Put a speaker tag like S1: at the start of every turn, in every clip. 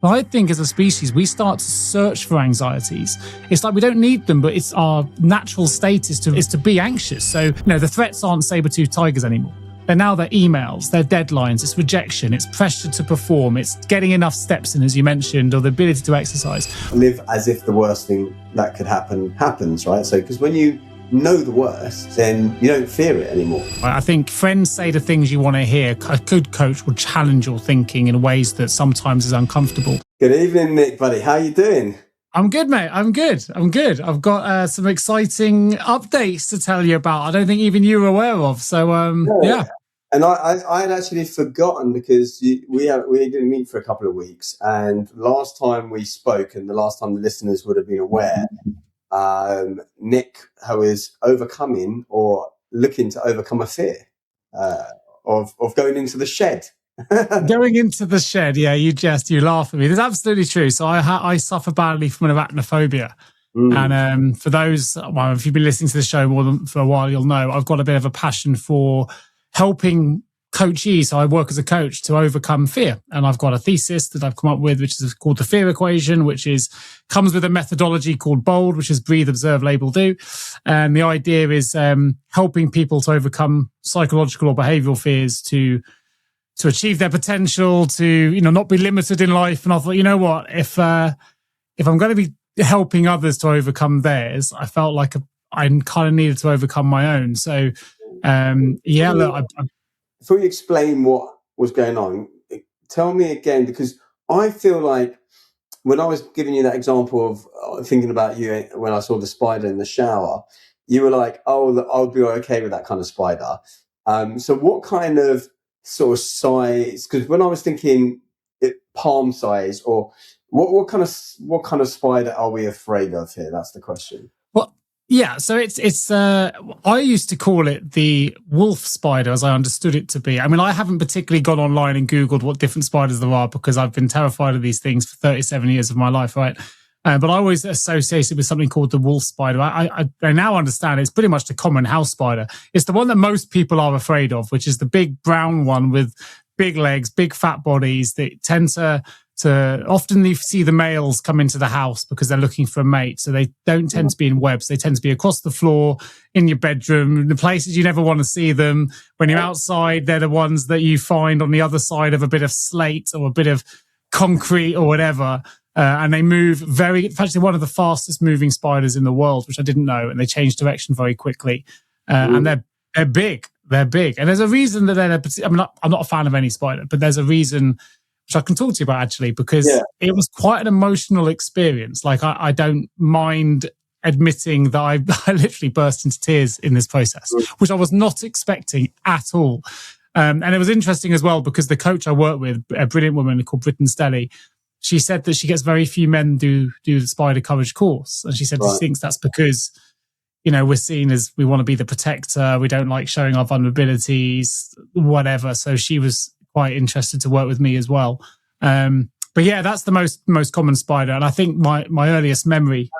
S1: But I think as a species, we start to search for anxieties. It's like we don't need them, but it's our natural state is to be anxious. So, the threats aren't saber-toothed tigers anymore. They're emails, they're deadlines, it's rejection, it's pressure to perform, it's getting enough steps in, as you mentioned, or the ability to exercise.
S2: Live as if the worst thing that could happen happens, right? So, because when you know the worst, then you don't fear it anymore.
S1: I think friends say the things you want to hear. A good coach will challenge your thinking in ways that sometimes is uncomfortable.
S2: Good evening, Nick, buddy. How you doing?
S1: I'm good, mate. I'm good. I've got some exciting updates to tell you about. I don't think even you were aware of. So, yeah.
S2: And I had actually forgotten because we didn't meet for a couple of weeks. And last time we spoke, and the last time the listeners would have been aware, Nick was overcoming or looking to overcome a fear of going into the shed.
S1: Going into the shed, yeah, you laugh at me. That's absolutely true. So I suffer badly from an arachnophobia. And for those, if you've been listening to the show for a while, you'll know I've got a bit of a passion for helping coachees. So I work as a coach to overcome fear. And I've got a thesis that I've come up with, which is called the fear equation, which comes with a methodology called BOLD, which is breathe, observe, label, do. And the idea is helping people to overcome psychological or behavioral fears to achieve their potential, to not be limited in life. And I thought, you know what, if I'm going to be helping others to overcome theirs, I felt like I kind of needed to overcome my own. So look,
S2: before you explain what was going on, tell me again, because I feel like when I was giving you that example of thinking about you when I saw the spider in the shower, you were like, oh, I'll be okay with that kind of spider. So what kind of sort of size? Because when I was thinking palm size, or what kind of spider are we afraid of here? That's the question.
S1: Well, yeah. So it's I used to call it the wolf spider, as I understood it to be. I mean, I haven't particularly gone online and Googled what different spiders there are because I've been terrified of these things for 37 years of my life, right? But I always associated with something called the wolf spider. I now understand it's pretty much the common house spider. It's the one that most people are afraid of, which is the big brown one with big legs, big fat bodies that tend to often you see the males come into the house because they're looking for a mate. So they don't tend to be in webs. They tend to be across the floor, in your bedroom, the places you never want to see them. When you're outside, they're the ones that you find on the other side of a bit of slate or a bit of concrete or whatever. And they move actually one of the fastest moving spiders in the world, which I didn't know. And they change direction very quickly. And they're big. They're big. And there's a reason that I'm not a fan of any spider, but there's a reason which I can talk to you about actually, because it was quite an emotional experience. Like I don't mind admitting that I literally burst into tears in this process, which I was not expecting at all. And it was interesting as well because the coach I work with, a brilliant woman called Britton Stelly, she said that she gets very few men do the spider courage course. And she said she thinks that's because, we're seen as we want to be the protector. We don't like showing our vulnerabilities, whatever. So she was quite interested to work with me as well. But yeah, that's the most common spider. And I think my earliest memory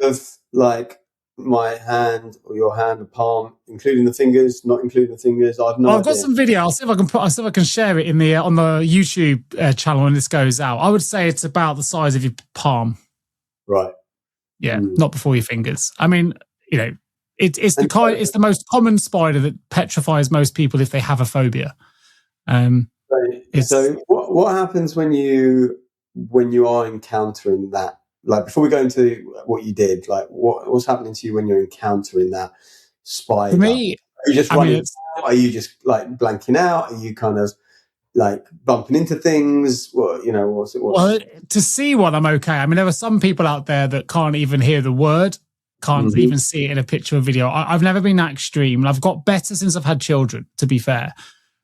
S2: of like my hand or your hand, the palm, including the fingers, not including the fingers. I've
S1: got some video. I'll see if I can share it on the YouTube channel when this goes out. I would say it's about the size of your palm.
S2: Right.
S1: Yeah, not before your fingers. I mean, it's the most common spider that petrifies most people if they have a phobia.
S2: So what happens when you are encountering that? Like before we go into what you did, like what's happening to you when you're encountering that spider?
S1: For me,
S2: are you just running? Are you just like blanking out? Are you kind of like bumping into things? What's it?
S1: Well, to see one, I'm okay. I mean, there are some people out there that can't even hear the word, can't even see it in a picture or video. I've never been that extreme, and I've got better since I've had children, to be fair.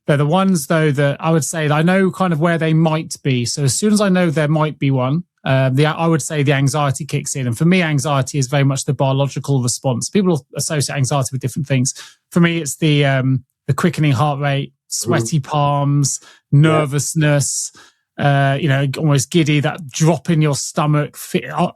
S1: They're the ones, though, that I would say that I know kind of where they might be. So as soon as I know there might be one, I would say the anxiety kicks in. And for me, anxiety is very much the biological response. People associate anxiety with different things. For me, it's the quickening heart rate, sweaty palms, nervousness, almost giddy, that drop in your stomach,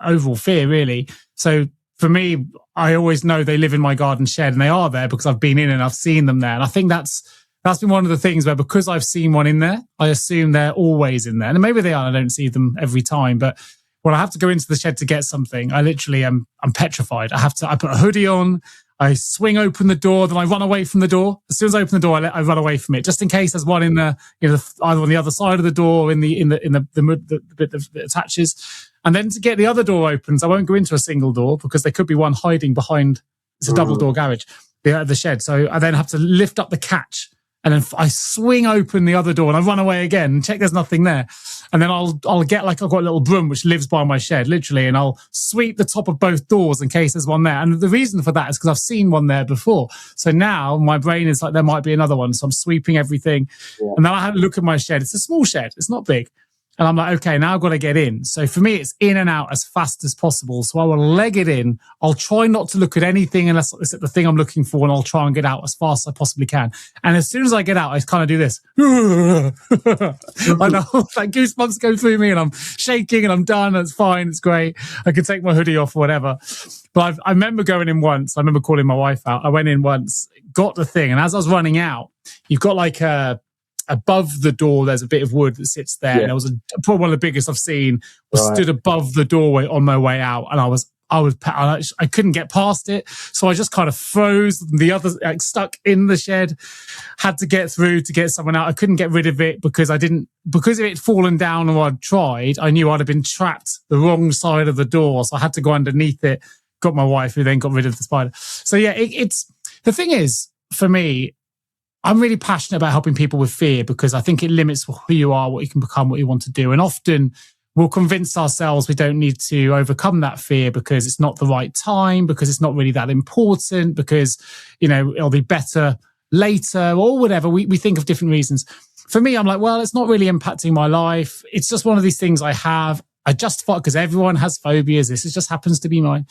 S1: overall fear, really. So for me, I always know they live in my garden shed, and they are there because I've been in and I've seen them there. And I think that's that's been one of the things where, because I've seen one in there, I assume they're always in there. And maybe they are, I don't see them every time. But when I have to go into the shed to get something, I literally I'm petrified. I put a hoodie on, I swing open the door, then I run away from the door. As soon as I open the door, I run away from it, just in case there's one in the, either on the other side of the door, or in the bit that attaches. And then to get the other door opens, I won't go into a single door because there could be one hiding behind. It's a double door garage, the shed. So I then have to lift up the catch, and then I swing open the other door and I run away again and check there's nothing there. And then I'll get, like, I've got a little broom which lives by my shed, literally, and I'll sweep the top of both doors in case there's one there. And the reason for that is because I've seen one there before. So now my brain is like, there might be another one. So I'm sweeping everything. Yeah. And then I had a look at my shed. It's a small shed. It's not big. And I'm like, okay, now I've got to get in. So for me, it's in and out as fast as possible. So I will leg it in. I'll try not to look at anything unless it's the thing I'm looking for, and I'll try and get out as fast as I possibly can. And as soon as I get out, I kind of do this. I know, like, goosebumps go through me, and I'm shaking, and I'm done. It's fine. It's great. I can take my hoodie off or whatever. But I remember going in once. I remember calling my wife out. I went in once, got the thing. And as I was running out, you've got like above the door, there's a bit of wood that sits there. Yeah. And it was probably one of the biggest I've seen. Stood above the doorway on my way out, and I couldn't get past it, so I just kind of froze. The other, like, stuck in the shed. Had to get through to get someone out. I couldn't get rid of it because if it had fallen down or I'd tried, I knew I'd have been trapped the wrong side of the door. So I had to go underneath it. Got my wife, who then got rid of the spider. So yeah, it's the thing is, for me, I'm really passionate about helping people with fear, because I think it limits who you are, what you can become, what you want to do. And often we'll convince ourselves we don't need to overcome that fear because it's not the right time, because it's not really that important, because, it'll be better later or whatever. We think of different reasons. For me, I'm like, well, it's not really impacting my life. It's just one of these things I have. I justify it because everyone has phobias. This just happens to be mine.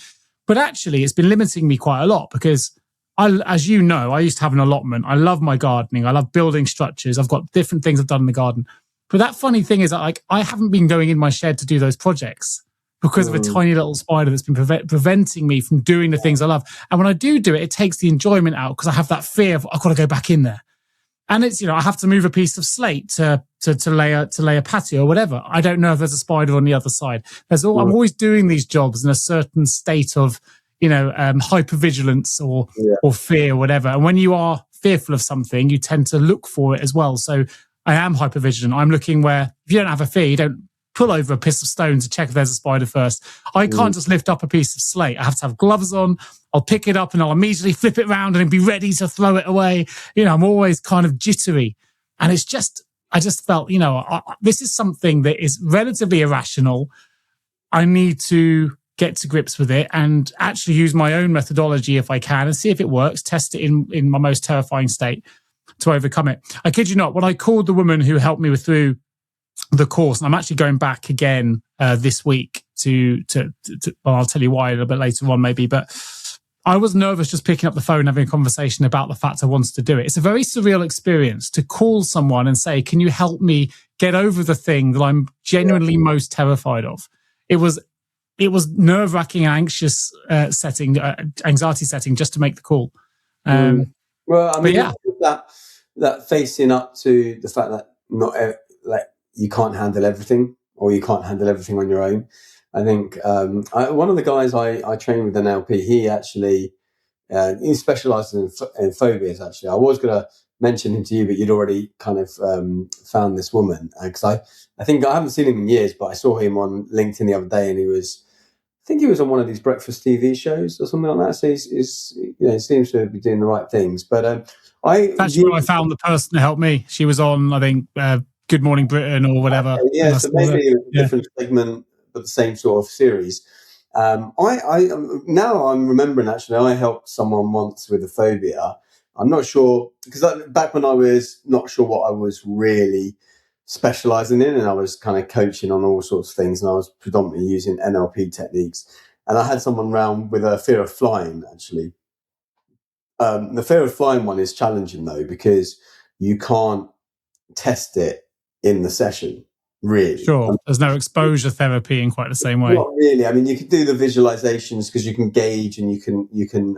S1: But actually, it's been limiting me quite a lot, because as you know, I used to have an allotment. I love my gardening. I love building structures. I've got different things I've done in the garden. But that funny thing is that, like, I haven't been going in my shed to do those projects because of a tiny little spider that's been preventing me from doing the things I love. And when I do it, it takes the enjoyment out, because I have that fear of, I've got to go back in there. And it's, I have to move a piece of slate to lay a patio or whatever. I don't know if there's a spider on the other side. I'm always doing these jobs in a certain state of, hypervigilance or fear or whatever. And when you are fearful of something, you tend to look for it as well. So I am hypervigilant. I'm looking where, if you don't have a fear, you don't pull over a piece of stone to check if there's a spider first. I can't just lift up a piece of slate. I have to have gloves on. I'll pick it up and I'll immediately flip it around and be ready to throw it away. I'm always kind of jittery. And I just felt, this is something that is relatively irrational. I need to get to grips with it and actually use my own methodology if I can, and see if it works, test it in my most terrifying state to overcome it. I kid you not, when I called the woman who helped me through the course, and I'm actually going back again this week to well, I'll tell you why a little bit later on maybe, but I was nervous just picking up the phone and having a conversation about the fact I wanted to do it. It's a very surreal experience to call someone and say, can you help me get over the thing that I'm genuinely most terrified of? It was nerve-wracking, anxious anxiety setting just to make the call.
S2: Well, I mean, that facing up to the fact that you can't handle everything, or you can't handle everything on your own. I think one of the guys I trained with an LP, he actually he specialises in phobias. Actually, I was going to mention him to you, but you'd already kind of found this woman, because I think I haven't seen him in years, but I saw him on LinkedIn the other day, and I think he was on one of these breakfast TV shows or something like that. So he seems to be doing the right things. But
S1: that's where I found the person to help me. She was on, I think, Good Morning Britain or whatever.
S2: Okay, yeah, so maybe a different segment, but the same sort of series. I now I'm remembering, actually, I helped someone once with a phobia. I'm not sure, because back when I was not sure what I was really specializing in, and I was kind of coaching on all sorts of things, and I was predominantly using NLP techniques. And I had someone round with a fear of flying, actually. The fear of flying one is challenging, though, because you can't test it in the session, really.
S1: Sure. There's no exposure therapy in quite the same way.
S2: Not really. I mean, you can do the visualizations because you can gauge, and you can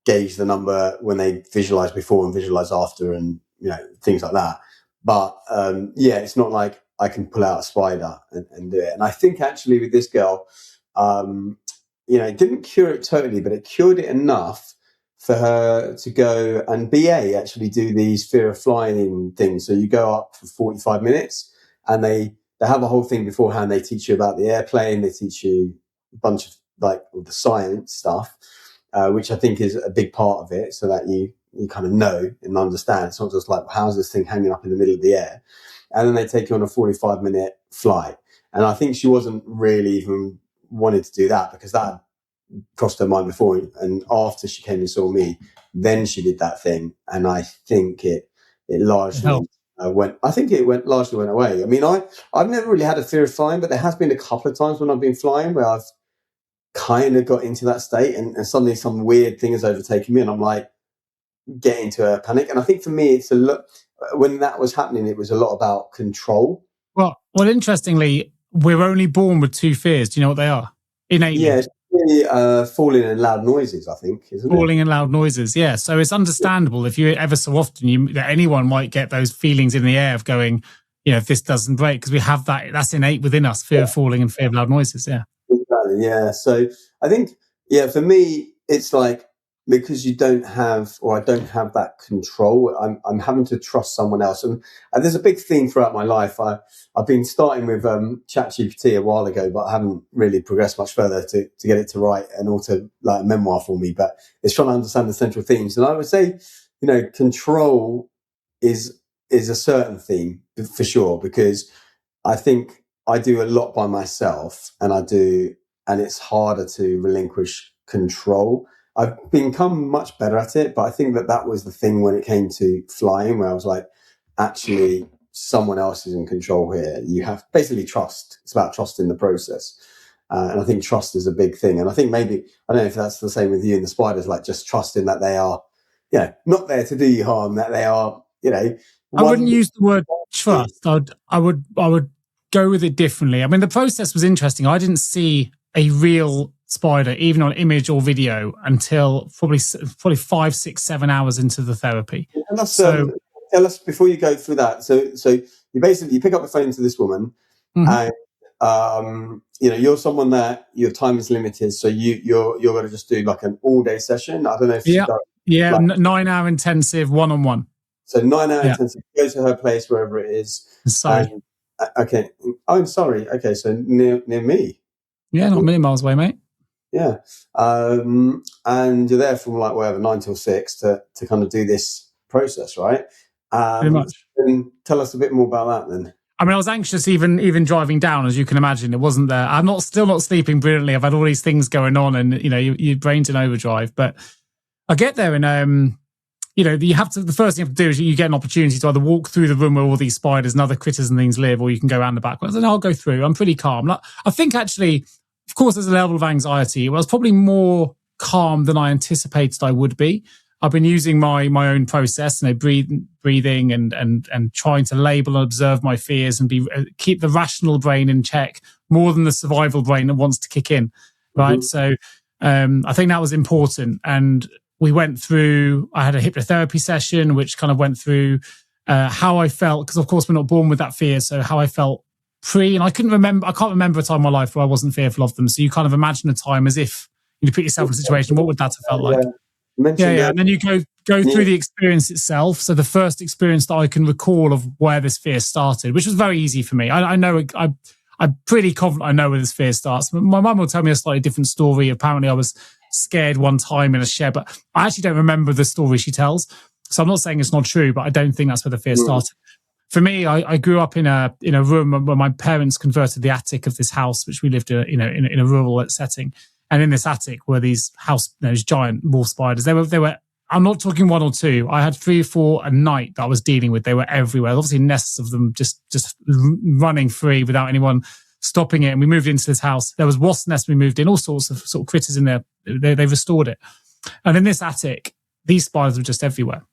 S2: gauge the number when they visualize before and visualize after, and things like that. But it's not like I can pull out a spider and do it. And I think actually with this girl, it didn't cure it totally, but it cured it enough for her to go and BA actually do these fear of flying things. So you go up for 45 minutes and they have a whole thing beforehand. They teach you about the airplane. They teach you a bunch of the science stuff, which I think is a big part of it, so that you kind of know and understand. It's not just like, how's this thing hanging up in the middle of the air? And then they take you on a 45-minute flight. And I think she wasn't really even wanted to do that, because that crossed her mind before. And after she came and saw me, then she did that thing. And I think it largely largely went away. I mean, I've never really had a fear of flying, but there has been a couple of times when I've been flying where I've kind of got into that state, and suddenly some weird thing has overtaken me, and I'm like, get into a panic. And I think for me, it's a lot. When that was happening, it was a lot about control.
S1: Well, interestingly, we're only born with two fears. Do you know what they are? Innately.
S2: Yeah, it's really falling and loud noises, I think, isn't it?
S1: Falling and loud noises, yeah. So it's understandable if you ever so often, that anyone might get those feelings in the air of going, if this doesn't break, because we have that's innate within us, fear of falling and fear of loud noises, yeah.
S2: Exactly, yeah. So I think, for me, it's like, because you don't have, or I don't have that control, I'm having to trust someone else. And there's a big theme throughout my life. I've been starting with ChatGPT a while ago, but I haven't really progressed much further to get it to write an a memoir for me. But it's trying to understand the central themes. And I would say, control is a certain theme for sure, because I think I do a lot by myself, and it's harder to relinquish control. I've become much better at it, but I think that was the thing when it came to flying, where I was like, actually, someone else is in control here. You have basically trust. It's about trust in the process. And I think trust is a big thing. And I think maybe, I don't know if that's the same with you and the spiders, like just trusting that they are, not there to do you harm, that they are,
S1: I wouldn't use the word trust. I would go with it differently. I mean, the process was interesting. I didn't see a real spider, even on image or video, until probably 5, 6, 7 hours into the therapy.
S2: Tell us before you go through that. So you pick up the phone to this woman, and you're someone that your time is limited, so you're going to just do like an all-day session. I don't know if
S1: 9-hour intensive one-on-one.
S2: So 9-hour intensive. Go to her place, wherever it is.
S1: Sorry.
S2: Okay. Oh, I'm sorry. Okay, so near me.
S1: Yeah, not a million miles away, mate.
S2: Yeah. And you're there from 9 till 6 to kind of do this process, right?
S1: Pretty much.
S2: And tell us a bit more about that then.
S1: I mean, I was anxious even driving down, as you can imagine. It wasn't there. I'm still not sleeping brilliantly. I've had all these things going on, and your brain's in overdrive. But I get there, and you have to. The first thing you have to do is you get an opportunity to either walk through the room where all these spiders and other critters and things live, or you can go around the back. And I'll go through. I'm pretty calm. I think actually, of course, there's a level of anxiety. I was probably more calm than I anticipated I would be. I've been using my own process, breathing and trying to label and observe my fears and keep the rational brain in check more than the survival brain that wants to kick in, right? Mm-hmm. So I think that was important. And we went through, I had a hypnotherapy session, which kind of went through how I felt, because of course we're not born with that fear. So how I felt and I can't remember a time in my life where I wasn't fearful of them. So you kind of imagine a time as if you put yourself in a situation, what would that have felt like? And then you go through the experience itself. So the first experience that I can recall of where this fear started, which was very easy for me. I know I'm pretty confident I know where this fear starts. My mum will tell me a slightly different story. Apparently I was scared one time in a shed, but I actually don't remember the story she tells. So I'm not saying it's not true, but I don't think that's where the fear started. For me, I grew up in a room where my parents converted the attic of this house, which we lived in a rural setting. And in this attic were these giant wolf spiders. They were. I'm not talking one or two. I had 3 or 4 a night that I was dealing with. They were everywhere. Obviously, nests of them just running free without anyone stopping it. And we moved into this house. There was wasp nests we moved in, all sorts of critters in there. They restored it. And in this attic, these spiders were just everywhere.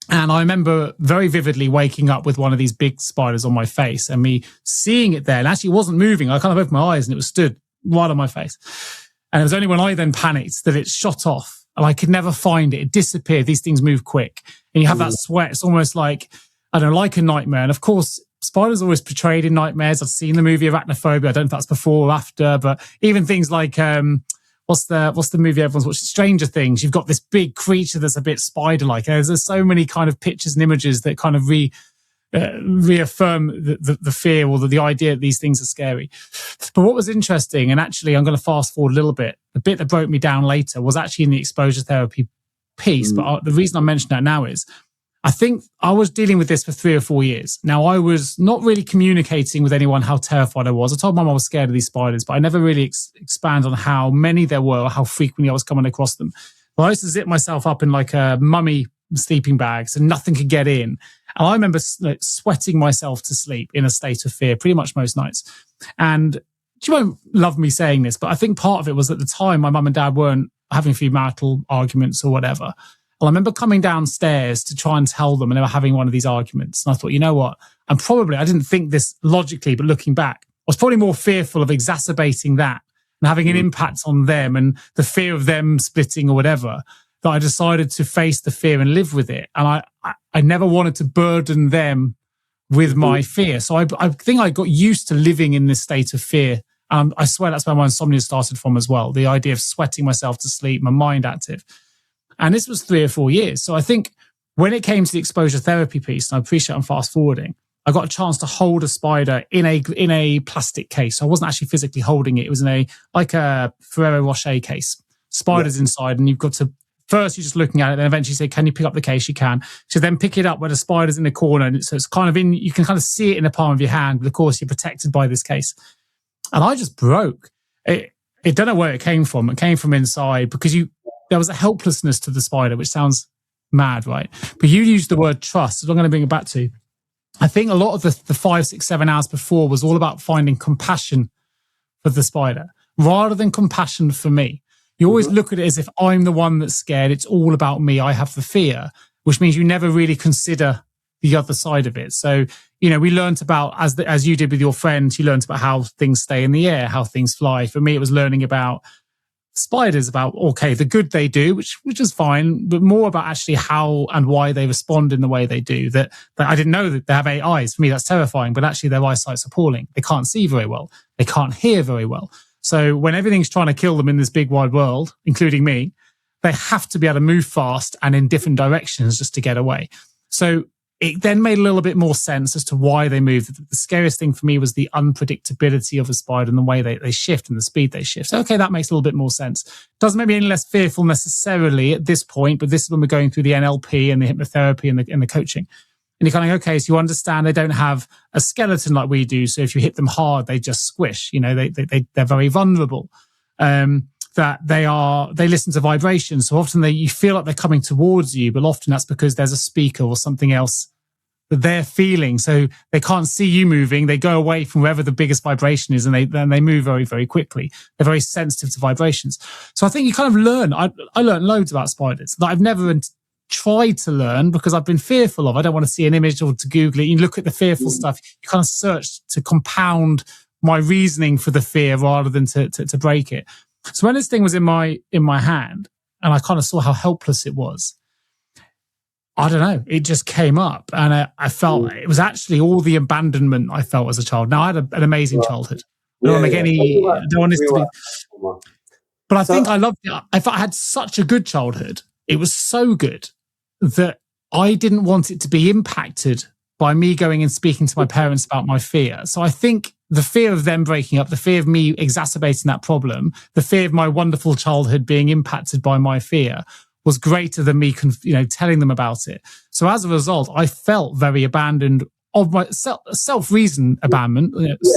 S1: And I remember very vividly waking up with one of these big spiders on my face and me seeing it there. And actually, it wasn't moving. I kind of opened my eyes and it was stood right on my face. And it was only when I then panicked that it shot off. and I could never find it. It disappeared. These things move quick. And you have that sweat. It's almost like, I don't know, like a nightmare. And of course, spiders are always portrayed in nightmares. I've seen the movie Arachnophobia. I don't know if that's before or after, but even things like, what's the movie everyone's watching? Stranger Things. You've got this big creature that's a bit spider-like. There's so many kind of pictures and images that kind of reaffirm the fear or the idea that these things are scary. But what was interesting, and actually I'm going to fast forward a little bit, the bit that broke me down later was actually in the exposure therapy piece. But the reason I mention that now is I think I was dealing with this for 3 or 4 years. Now, I was not really communicating with anyone how terrified I was. I told Mum I was scared of these spiders, but I never really expand on how many there were or how frequently I was coming across them. But I used to zip myself up in like a mummy sleeping bag so nothing could get in. And I remember sweating myself to sleep in a state of fear pretty much most nights. And you won't love me saying this, but I think part of it was at the time my mum and dad weren't having a few marital arguments or whatever. Well, I remember coming downstairs to try and tell them, and they were having one of these arguments. And I thought, you know what? I didn't think this logically, but looking back, I was probably more fearful of exacerbating that and having an impact on them and the fear of them splitting or whatever, that I decided to face the fear and live with it. And I never wanted to burden them with my fear. So I think I got used to living in this state of fear. I swear that's where my insomnia started from as well. The idea of sweating myself to sleep, my mind active. And this was 3 or 4 years. So I think when it came to the exposure therapy piece, and I appreciate I'm fast forwarding, I got a chance to hold a spider in a plastic case. So I wasn't actually physically holding it. It was like a Ferrero Rocher case. Spiders inside, and you've got to, first you're just looking at it, then eventually say, can you pick up the case? You can. So then pick it up where the spider's in the corner. And so it's kind of you can kind of see it in the palm of your hand, but of course you're protected by this case. And I just broke. It don't know where it came from. It came from inside because there was a helplessness to the spider, which sounds mad, right? But you used the word trust, so I'm going to bring it back to. I think a lot of the 5, 6, 7 hours before was all about finding compassion for the spider rather than compassion for me. You always look at it as if I'm the one that's scared. It's all about me. I have the fear, which means you never really consider the other side of it. So, we learned about, as you did with your friends, you learned about how things stay in the air, how things fly. For me, it was learning about spiders, about, okay, the good they do, which is fine, but more about actually how and why they respond in the way they do. That I didn't know that they have 8 eyes. For me, that's terrifying, but actually their eyesight's appalling. They can't see very well. They can't hear very well. So when everything's trying to kill them in this big wide world, including me, they have to be able to move fast and in different directions just to get away. So it then made a little bit more sense as to why they move. The scariest thing for me was the unpredictability of a spider and the way they shift and the speed they shift. So, okay, that makes a little bit more sense. Doesn't make me any less fearful necessarily at this point, but this is when we're going through the NLP and the hypnotherapy and the coaching. And you're kind of, okay, so you understand they don't have a skeleton like we do. So if you hit them hard, they just squish. They're very vulnerable. That they listen to vibrations. So often you feel like they're coming towards you, but often that's because there's a speaker or something else that they're feeling. So they can't see you moving. They go away from wherever the biggest vibration is, and they move very, very quickly. They're very sensitive to vibrations. So I think you kind of learn. I learned loads about spiders that I've never tried to learn because I've been fearful of. I don't want to see an image or to Google it. You look at the fearful stuff. You kind of search to compound my reasoning for the fear rather than to break it. So when this thing was in my hand and I kind of saw how helpless it was, I don't know, it just came up and I felt it was actually all the abandonment I felt as a child. Now I had an amazing childhood. I don't want this to be, but I think I loved it. If I had such a good childhood, it was so good that I didn't want it to be impacted by me going and speaking to my parents about my fear. So I think the fear of them breaking up, the fear of me exacerbating that problem, the fear of my wonderful childhood being impacted by my fear was greater than me, telling them about it. So as a result, I felt very abandoned of my self-reason abandonment,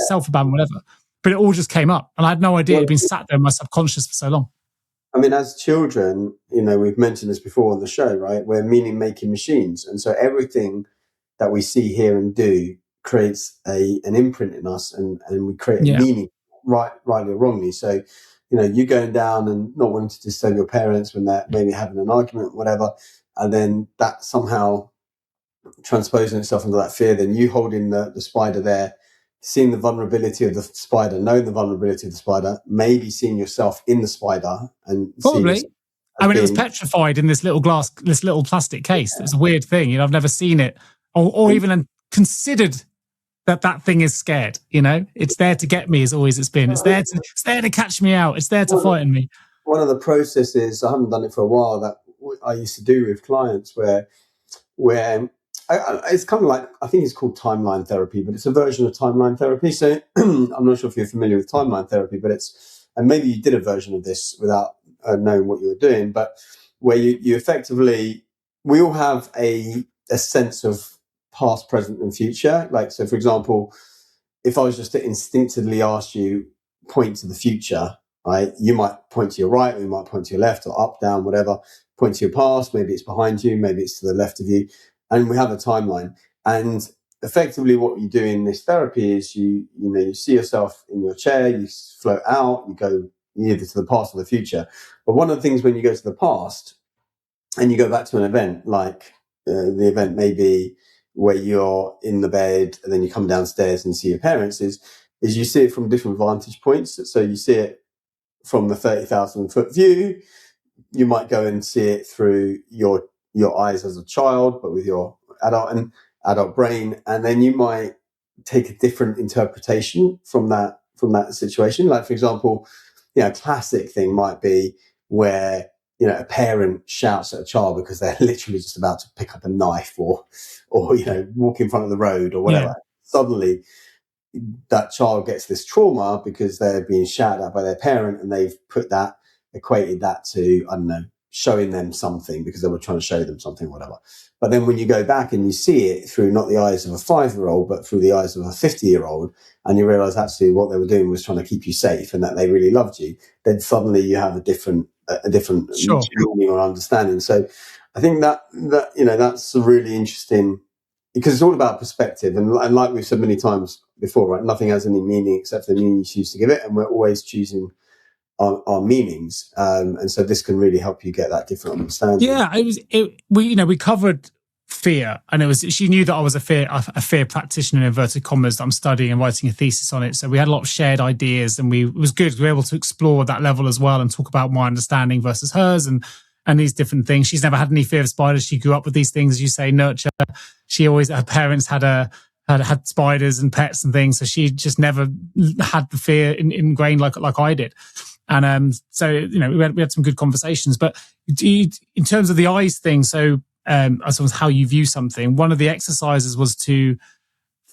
S1: self-abandonment, whatever. But it all just came up, and I had no idea it had been sat there in my subconscious for so long.
S2: I mean, as children, we've mentioned this before on the show, right? We're meaning-making machines, and so everything that we see, hear, and do creates an imprint in us, and we create a meaning, rightly or wrongly. So, you going down and not wanting to disturb your parents when they're maybe having an argument, whatever, and then that somehow transposing itself into that fear, then you holding the spider there, seeing the vulnerability of the spider, knowing the vulnerability of the spider, maybe seeing yourself in the spider and
S1: probably. I
S2: as
S1: mean, it was
S2: being.
S1: petrified in this little plastic case. It was a weird thing. I've never seen it or even considered that thing is scared. It's there to get me, as always it's been. It's there to catch me out. It's there to frighten me.
S2: One of the processes, I haven't done it for a while, that I used to do with clients where it's kind of like, I think it's called timeline therapy, but it's a version of timeline therapy. So I'm not sure if you're familiar with timeline therapy, but and maybe you did a version of this without knowing what you were doing, but where you effectively, we all have a sense of past, present, and future. Like, so for example, if I was just to instinctively ask you, point to the future, right? You might point to your right, or you might point to your left, or up, down, whatever. Point to your past. Maybe it's behind you, maybe it's to the left of you, and we have a timeline. And effectively, what you do in this therapy is you see yourself in your chair, you float out, you go either to the past or the future. But one of the things when you go to the past and you go back to an event, like the event may be where you're in the bed and then you come downstairs and see your parents, is you see it from different vantage points. So you see it from the 30,000 foot view. You might go and see it through your eyes as a child, but with your adult brain, and then you might take a different interpretation from that situation. Like, for example, a classic thing might be where a parent shouts at a child because they're literally just about to pick up a knife or walk in front of the road or whatever. Yeah. Suddenly that child gets this trauma because they're being shouted at by their parent, and they've equated that to, I don't know, showing them something because they were trying to show them something, whatever. But then when you go back and you see it through not the eyes of a 5-year-old, but through the eyes of a 50-year-old, and you realize actually what they were doing was trying to keep you safe and that they really loved you, then suddenly you have a different
S1: sure.
S2: meaning or understanding. So I think that's a really interesting, because it's all about perspective. And like we've said many times before, right? Nothing has any meaning except for the meaning you choose to give it. And we're always choosing our meanings. And so this can really help you get that different understanding.
S1: Yeah, we covered fear, and she knew that I was a fear practitioner in inverted commas, that I'm studying and writing a thesis on it. So we had a lot of shared ideas, and it was good. We were able to explore that level as well and talk about my understanding versus hers and these different things. She's never had any fear of spiders. She grew up with these things, as you say, nurture. Her parents had spiders and pets and things, so she just never had the fear ingrained like I did. And so we had some good conversations. But in terms of the eyes thing, so as far as how you view something, one of the exercises was to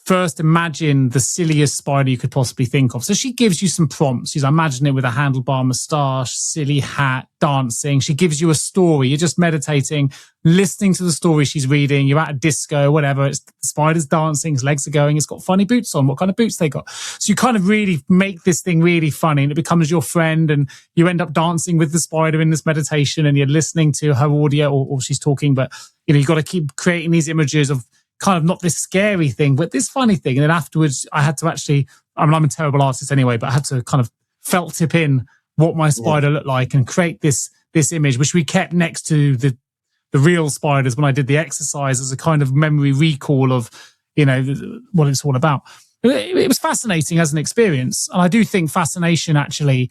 S1: first imagine the silliest spider you could possibly think of. So she gives you some prompts. She's imagine it with a handlebar moustache, silly hat, dancing. She gives you a story. You're just meditating, listening to the story she's reading. You're at a disco, whatever. The spider's dancing, his legs are going. It's got funny boots on. What kind of boots they got? So you kind of really make this thing really funny, and it becomes your friend, and you end up dancing with the spider in this meditation, and you're listening to her audio or she's talking. But you've got to keep creating these images of kind of not this scary thing, but this funny thing. And then afterwards, I had to actually, I'm a terrible artist anyway, but I had to kind of felt tip in what my spider looked like and create this image, which we kept next to the real spiders when I did the exercise as a kind of memory recall of, what it's all about. It was fascinating as an experience. And I do think fascination actually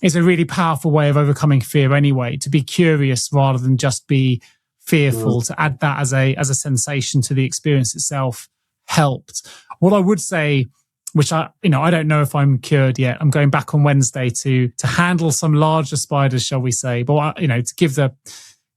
S1: is a really powerful way of overcoming fear anyway, to be curious rather than just be fearful. To add that as a sensation to the experience itself helped. What I would say, which I don't know if I'm cured yet. I'm going back on Wednesday to handle some larger spiders, shall we say? But to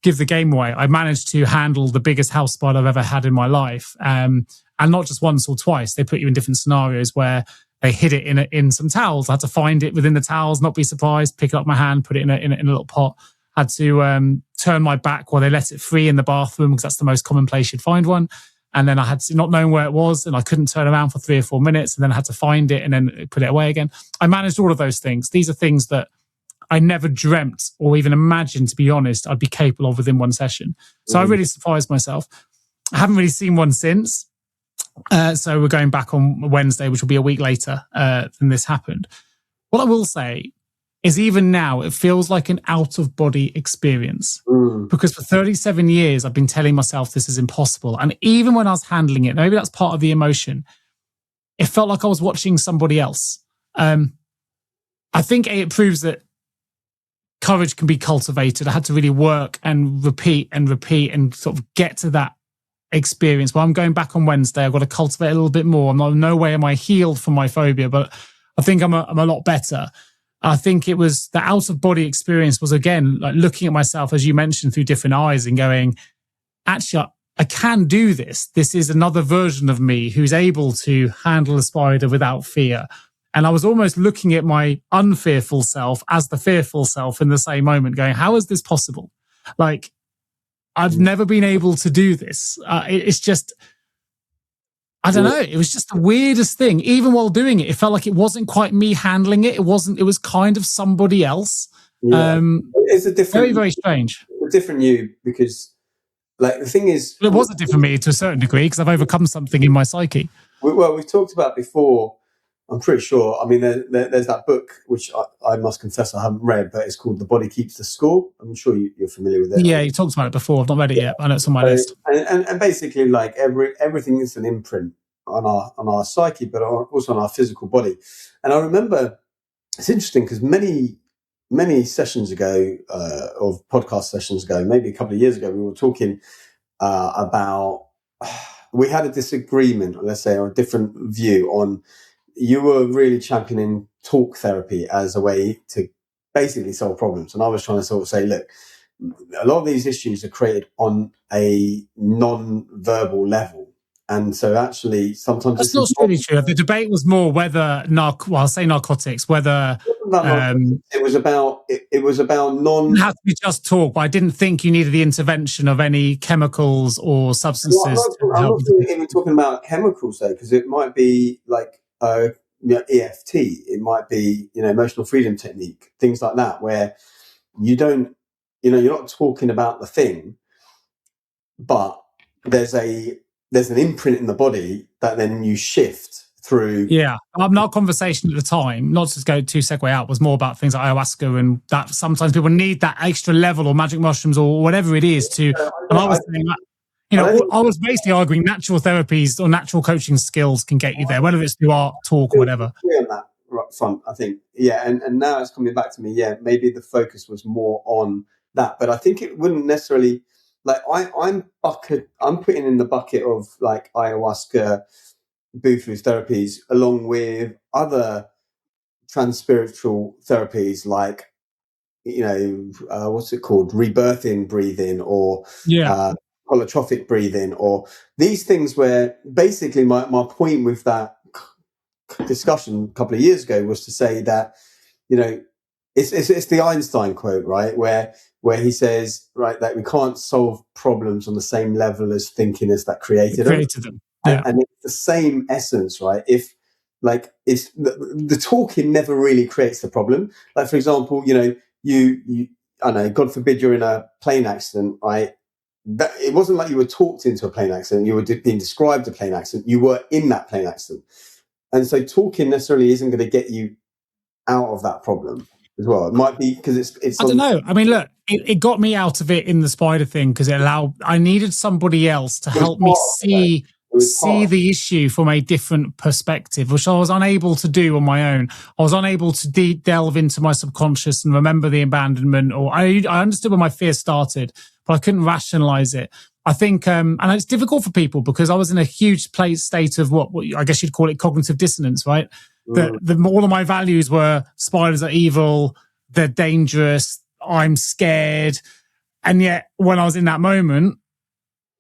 S1: give the game away, I managed to handle the biggest house spider I've ever had in my life, and not just once or twice. They put you in different scenarios where they hid it in some towels. I had to find it within the towels, not be surprised, pick it up my hand, put it in a little pot. Had to turn my back while they let it free in the bathroom, because that's the most common place you'd find one. And then I had to, not knowing where it was, and I couldn't turn around for 3 or 4 minutes, and then I had to find it and then put it away again. I managed all of those things. These are things that I never dreamt or even imagined, to be honest, I'd be capable of within one session. So I really surprised myself. I haven't really seen one since. So we're going back on Wednesday, which will be a week later than this happened. What I will say is, even now, it feels like an out-of-body experience. Because for 37 years, I've been telling myself this is impossible. And even when I was handling it, maybe that's part of the emotion, it felt like I was watching somebody else. I think it proves that courage can be cultivated. I had to really work and repeat and sort of get to that experience. Well, I'm going back on Wednesday. I've got to cultivate a little bit more. No way am I healed from my phobia, but I think I'm a lot better. I think it was the out of body experience was, again, like looking at myself, as you mentioned, through different eyes and going, actually, I can do this. This is another version of me who's able to handle a spider without fear. And I was almost looking at my unfearful self as the fearful self in the same moment, going, how is this possible? Like, I've never been able to do this. It's just, I don't know. It was just the weirdest thing. Even while doing it, it felt like it wasn't quite me handling it. It was kind of somebody else.
S2: Yeah. It's a different,
S1: very, very strange.
S2: A different you, because like the thing is,
S1: it was a different me to a certain degree because I've overcome something in my psyche.
S2: Well, we've talked about before, I'm pretty sure. I mean, there's that book, which I must confess I haven't read, but it's called The Body Keeps the Score. I'm sure you're familiar with it.
S1: Yeah, you talked about it before. I've not read it yet. I know it's on my list.
S2: And basically, like everything is an imprint on our psyche, but also on our physical body. And I remember, it's interesting because many sessions ago, or podcast sessions ago, maybe a couple of years ago, we were talking about, we had a disagreement, let's say, or a different view on, you were really championing talk therapy as a way to basically solve problems. And I was trying to sort of say, look, a lot of these issues are created on a non-verbal level. And so actually sometimes...
S1: That's not really true. The debate was more whether, I'll say narcotics, whether...
S2: it was about non...
S1: It had to be just talk, but I didn't think you needed the intervention of any chemicals or substances.
S2: I'm not even talking about chemicals, though, because it might be like... EFT, it might be, emotional freedom technique, things like that, where you don't, you're not talking about the thing, but there's an imprint in the body that then you shift through.
S1: Yeah, our conversation at the time, not to go too segue out, was more about things like ayahuasca, and that sometimes people need that extra level, or magic mushrooms, or whatever it is to. And I was saying that. I was basically arguing natural therapies or natural coaching skills can get you there, whether it's through art, talk, or whatever.
S2: On that front, I think, and now it's coming back to me. Yeah, maybe the focus was more on that, but I think it wouldn't necessarily. Like I'm putting in the bucket of like ayahuasca, Bufu therapies, along with other transspiritual therapies like, what's it called, rebirthing breathing, or holotrophic breathing, or these things where basically my point with that discussion a couple of years ago was to say that, it's the Einstein quote, right? Where he says, right, that we can't solve problems on the same level as thinking as that created them. Yeah. And it's the same essence, right? If like it's the talking never really creates the problem. Like, for example, you I know, God forbid you're in a plane accident, right? That it wasn't like you were talked into a plane accident, you were being described a plane accident, you were in that plane accident. And so talking necessarily isn't going to get you out of that problem as well. It might be because it's I
S1: don't know. I mean, look, it got me out of it in the spider thing because I needed somebody else to help me see the issue from a different perspective, which I was unable to do on my own. I was unable to delve into my subconscious and remember the abandonment, or I understood when my fear started, but I couldn't rationalize it. I think, and it's difficult for people because I was in a huge state of what I guess you'd call it cognitive dissonance, right? All of my values were spiders are evil, they're dangerous, I'm scared. And yet when I was in that moment,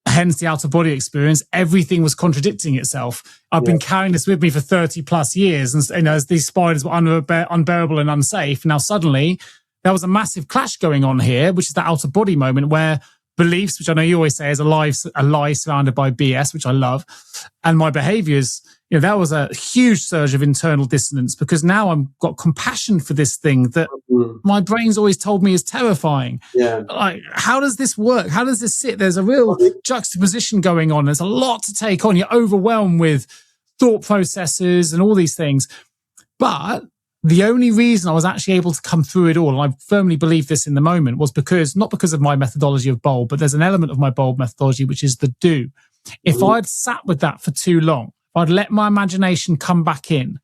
S1: hence the out-of-body experience, everything was contradicting itself. I've been carrying this with me for 30 plus years. And as these spiders were unbearable and unsafe, now suddenly there was a massive clash going on here, which is that out-of-body moment where beliefs, which I know you always say is a lie surrounded by BS, which I love, and my behaviors, that was a huge surge of internal dissonance because now I've got compassion for this thing that my brain's always told me is terrifying.
S2: Yeah.
S1: Like, how does this work? How does this sit? There's a real juxtaposition going on. There's a lot to take on. You're overwhelmed with thought processes and all these things. But the only reason I was actually able to come through it all, and I firmly believe this in the moment, was not because of my methodology of bulb, but there's an element of my bulb methodology, which is the do. If I'd sat with that for too long, I'd let my imagination come back in,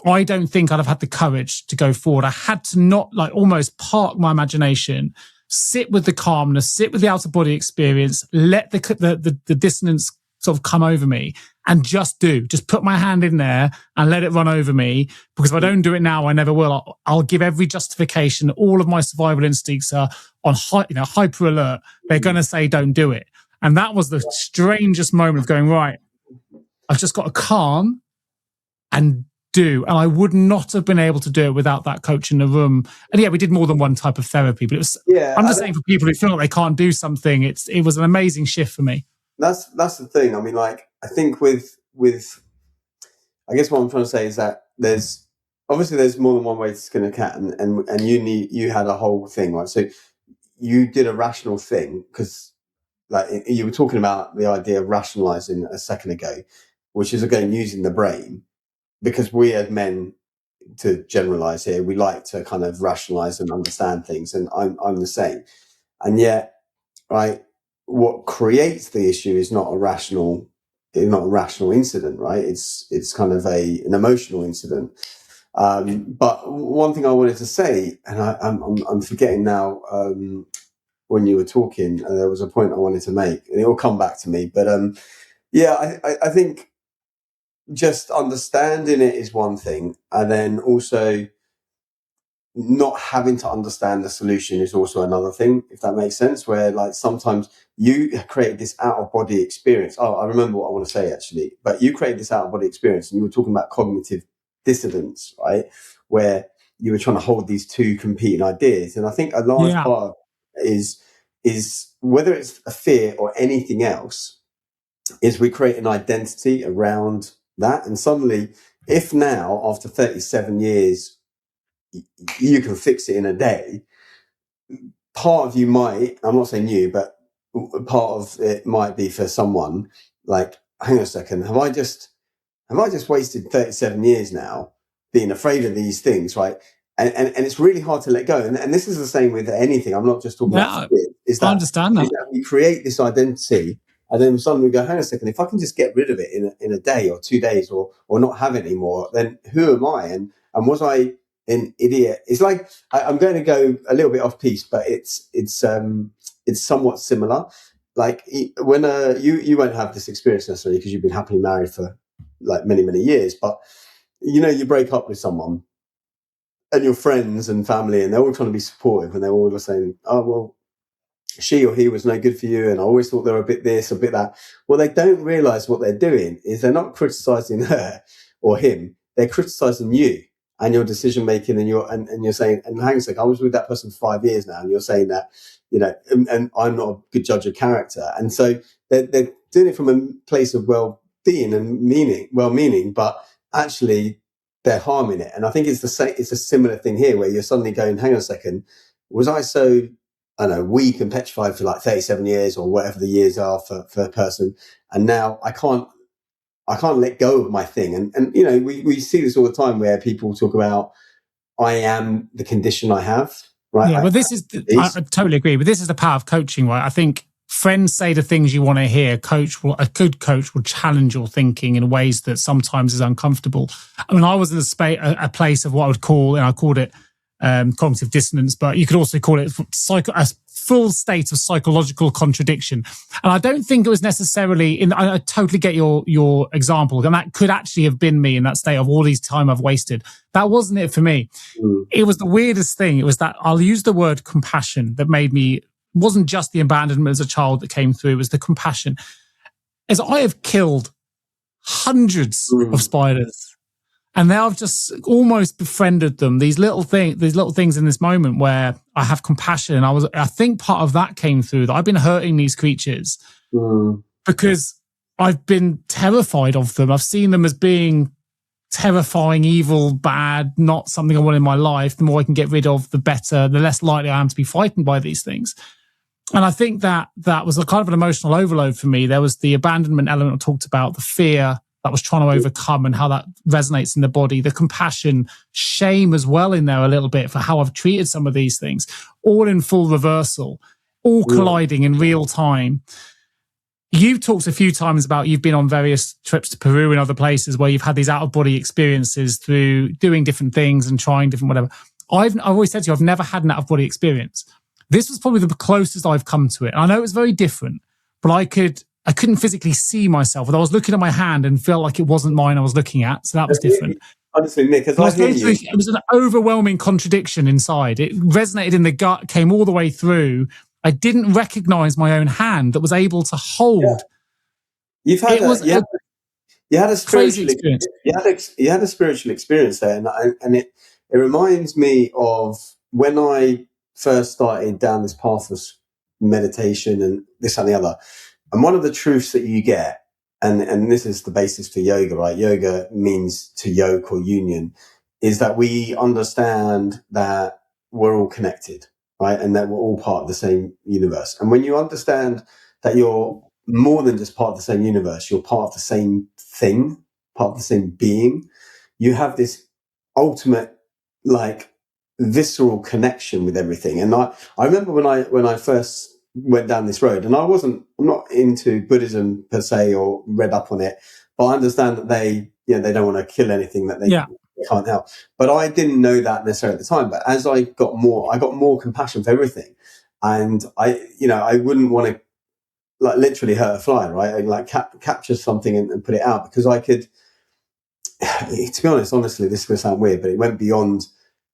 S1: I don't think I'd have had the courage to go forward. I had to not like almost park my imagination, sit with the calmness, sit with the outer body experience, let the dissonance sort of come over me and just put my hand in there and let it run over me. Because if I don't do it now, I never will. I'll give every justification. All of my survival instincts are on hyper alert. They're going to say, don't do it. And that was the strangest moment of going, right, I've just got to calm and do. And I would not have been able to do it without that coach in the room. And yeah, we did more than one type of therapy, but it was, I'm just saying for people who feel like they can't do something, it was an amazing shift for me.
S2: That's the thing. I mean, like, I think with I guess what I'm trying to say is that there's more than one way to skin a cat, and you had a whole thing, right? So you did a rational thing because, like, you were talking about the idea of rationalizing a second ago, which is again using the brain, because we as men, to generalize here, we like to kind of rationalize and understand things, and I'm the same, and yet, right, what creates the issue is not a rational incident, right? It's kind of an emotional incident. But one thing I wanted to say, and I'm forgetting now, when you were talking, there was a point I wanted to make, and it will come back to me. But I think just understanding it is one thing, and then also not having to understand the solution is also another thing, if that makes sense, where like sometimes you create this out of body experience. Oh, I remember what I want to say actually, but you create this out of body experience, and you were talking about cognitive dissonance, right? Where you were trying to hold these two competing ideas. And I think a large part is whether it's a fear or anything else, is we create an identity around that. And suddenly, if now after 37 years, you can fix it in a day, part of you might, I'm not saying you, but part of it might be for someone like, hang on a second, have I just wasted 37 years now being afraid of these things, right? And it's really hard to let go. And this is the same with anything. I'm not just talking about fear.
S1: I understand that.
S2: We create this identity, and then suddenly we go, hang on a second, if I can just get rid of it in a day or 2 days or not have it anymore, then who am I? And was I an idiot? It's like, I'm going to go a little bit off piece, but it's somewhat similar. Like when you won't have this experience necessarily because you've been happily married for like many, many years, but you break up with someone and your friends and family, and they're all trying to be supportive, and they're all saying, oh, well, she or he was no good for you, and I always thought they were a bit this, a bit that. Well, they don't realize what they're doing is they're not criticizing her or him, they're criticizing you and your decision making, and you're saying, and hang on a second, I was with that person for 5 years now, and you're saying that, and I'm not a good judge of character. And so they're doing it from a place of well-being and well-meaning, but actually they're harming it. And I think it's a similar thing here, where you're suddenly going, hang on a second, was I so, I don't know, weak and petrified for like 37 years or whatever the years are for a person, and now I can't let go of my thing. And we see this all the time where people talk about, I am the condition I have, right?
S1: Yeah, but I totally agree. But this is the power of coaching, right? I think friends say the things you want to hear. A good coach will challenge your thinking in ways that sometimes is uncomfortable. I mean, I was in a place of what I would call, and I called it cognitive dissonance, but you could also call it a full state of psychological contradiction. And I don't think it was necessarily I totally get your example, and that could actually have been me in that state of all these time I've wasted. That wasn't it for me. It was the weirdest thing. It was that, I'll use the word compassion, that made me, wasn't just the abandonment as a child that came through, it was the compassion. As I have killed hundreds of spiders, and now I've just almost befriended them. These little things in this moment where I have compassion. And I think part of that came through, that I've been hurting these creatures because I've been terrified of them. I've seen them as being terrifying, evil, bad, not something I want in my life. The more I can get rid of, the better, the less likely I am to be frightened by these things. And I think that was a kind of an emotional overload for me. There was the abandonment element I talked about, the fear that was trying to overcome and how that resonates in the body, the compassion, shame as well in there a little bit for how I've treated some of these things, all in full reversal, all colliding in real time. you've talked a few times about you've been on various trips to Peru and other places where you've had these out-of-body experiences through doing different things and trying different whatever. I've always said to you, I've never had an out-of-body experience. This was probably the closest I've come to it. And I know it was very different, but I couldn't physically see myself. But I was looking at my hand and felt like it wasn't mine I was looking at. So that was different.
S2: Honestly, Nick, as I hear you,
S1: it was an overwhelming contradiction inside. It resonated in the gut, came all the way through. I didn't recognize my own hand that was able to hold.
S2: You had a spiritual
S1: experience.
S2: You had a spiritual experience there, and it reminds me of when I first started down this path of meditation and this and the other. And one of the truths that you get, and this is the basis for yoga, right? Yoga means to yoke or union, is that we understand that we're all connected, right? And that we're all part of the same universe. And when you understand that you're more than just part of the same universe, you're part of the same thing, part of the same being, you have this ultimate, like, visceral connection with everything. And I remember when I first went down this road, and I'm not into Buddhism per se or read up on it, but I understand that they don't want to kill anything that they can't help. But I didn't know that necessarily at the time. But as I got more compassion for everything, and I wouldn't want to like literally hurt a fly, right? I like capture something and put it out, because I could. To be honest, honestly, this is going to sound weird, but it went beyond.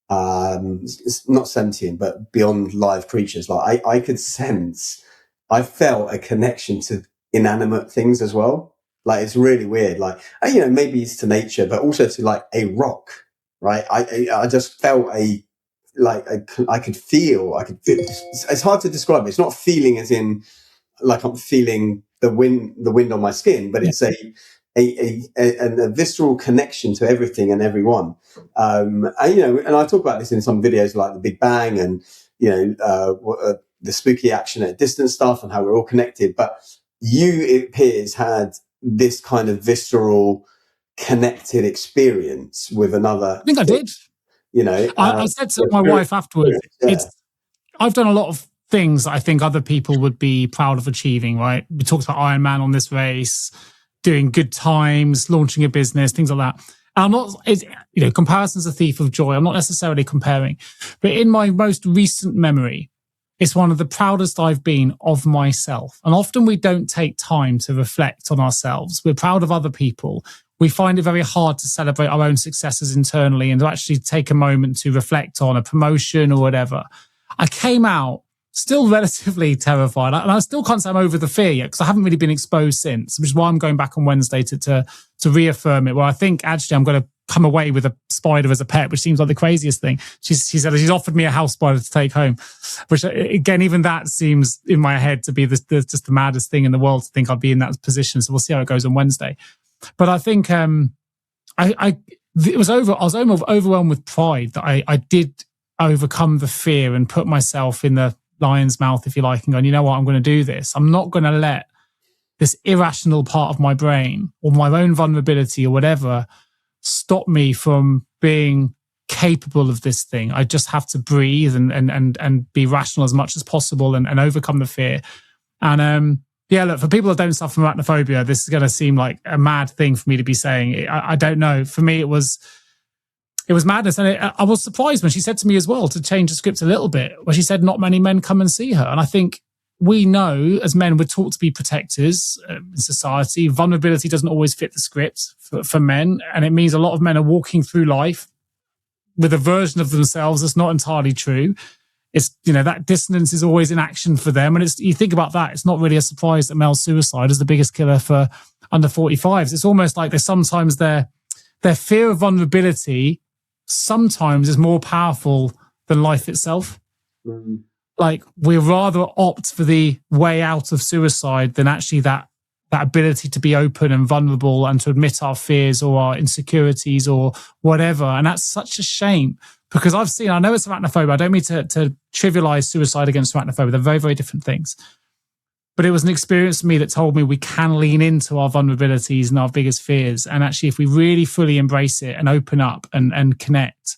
S2: It's not sentient, but beyond live creatures. Like I could sense, I felt a connection to inanimate things as well. Like it's really weird. Like, maybe it's to nature, but also to like a rock, right? I just felt I could feel. It's hard to describe. It's not feeling as in like I'm feeling the wind on my skin, but it's a visceral connection to everything and everyone. And I talk about this in some videos like the Big Bang and, the spooky action at distance stuff and how we're all connected. But you, it appears, had this kind of visceral connected experience with another.
S1: I think I did. I said to my wife afterwards, I've done a lot of things that I think other people would be proud of achieving, right? We talked about Iron Man on this race, doing good times, launching a business, things like that. And I'm not, comparison's a thief of joy. I'm not necessarily comparing. But in my most recent memory, it's one of the proudest I've been of myself. And often we don't take time to reflect on ourselves. We're proud of other people. We find it very hard to celebrate our own successes internally and to actually take a moment to reflect on a promotion or whatever. I came out still relatively terrified. And I still can't say I'm over the fear yet because I haven't really been exposed since, which is why I'm going back on Wednesday to reaffirm it, where I think actually I'm going to come away with a spider as a pet, which seems like the craziest thing. She said she's offered me a house spider to take home, which again, even that seems in my head to be just the maddest thing in the world to think I'd be in that position. So we'll see how it goes on Wednesday. But I think I was overwhelmed with pride that I did overcome the fear and put myself in the lion's mouth, if you like, and going, you know what, I'm going to do this. I'm not going to let this irrational part of my brain or my own vulnerability or whatever stop me from being capable of this thing. I just have to breathe and be rational as much as possible and overcome the fear. And look, for people that don't suffer from arachnophobia, this is going to seem like a mad thing for me to be saying. I don't know. For me, it was madness. And I was surprised when she said to me as well, to change the script a little bit, where she said not many men come and see her. And I think we know as men, we're taught to be protectors in society. Vulnerability doesn't always fit the script for men. And it means a lot of men are walking through life with a version of themselves that's not entirely true. It's, that dissonance is always in action for them. And you think about that, it's not really a surprise that male suicide is the biggest killer for under 45s. It's almost like sometimes their fear of vulnerability sometimes is more powerful than life itself. Mm. Like we rather opt for the way out of suicide than actually that ability to be open and vulnerable and to admit our fears or our insecurities or whatever. And that's such a shame because I know it's arachnophobia. I don't mean to trivialize suicide against arachnophobia. They're very, very different things. But it was an experience for me that told me we can lean into our vulnerabilities and our biggest fears. And actually, if we really fully embrace it and open up and connect,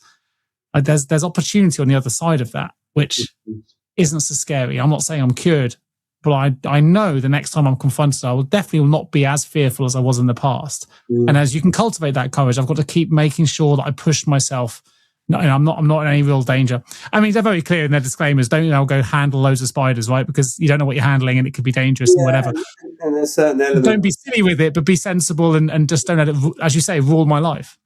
S1: there's opportunity on the other side of that, which isn't so scary. I'm not saying I'm cured but I know the next time I'm confronted, I will definitely not be as fearful as I was in the past. And as you can cultivate that courage, I've got to keep making sure that I push myself. No, I'm not in any real danger. I mean, they're very clear in their disclaimers. Don't go handle loads of spiders, right? Because you don't know what you're handling and it could be dangerous and whatever.
S2: And there's certain elements.
S1: Don't be silly with it, but be sensible and just don't let it, as you say, rule my life.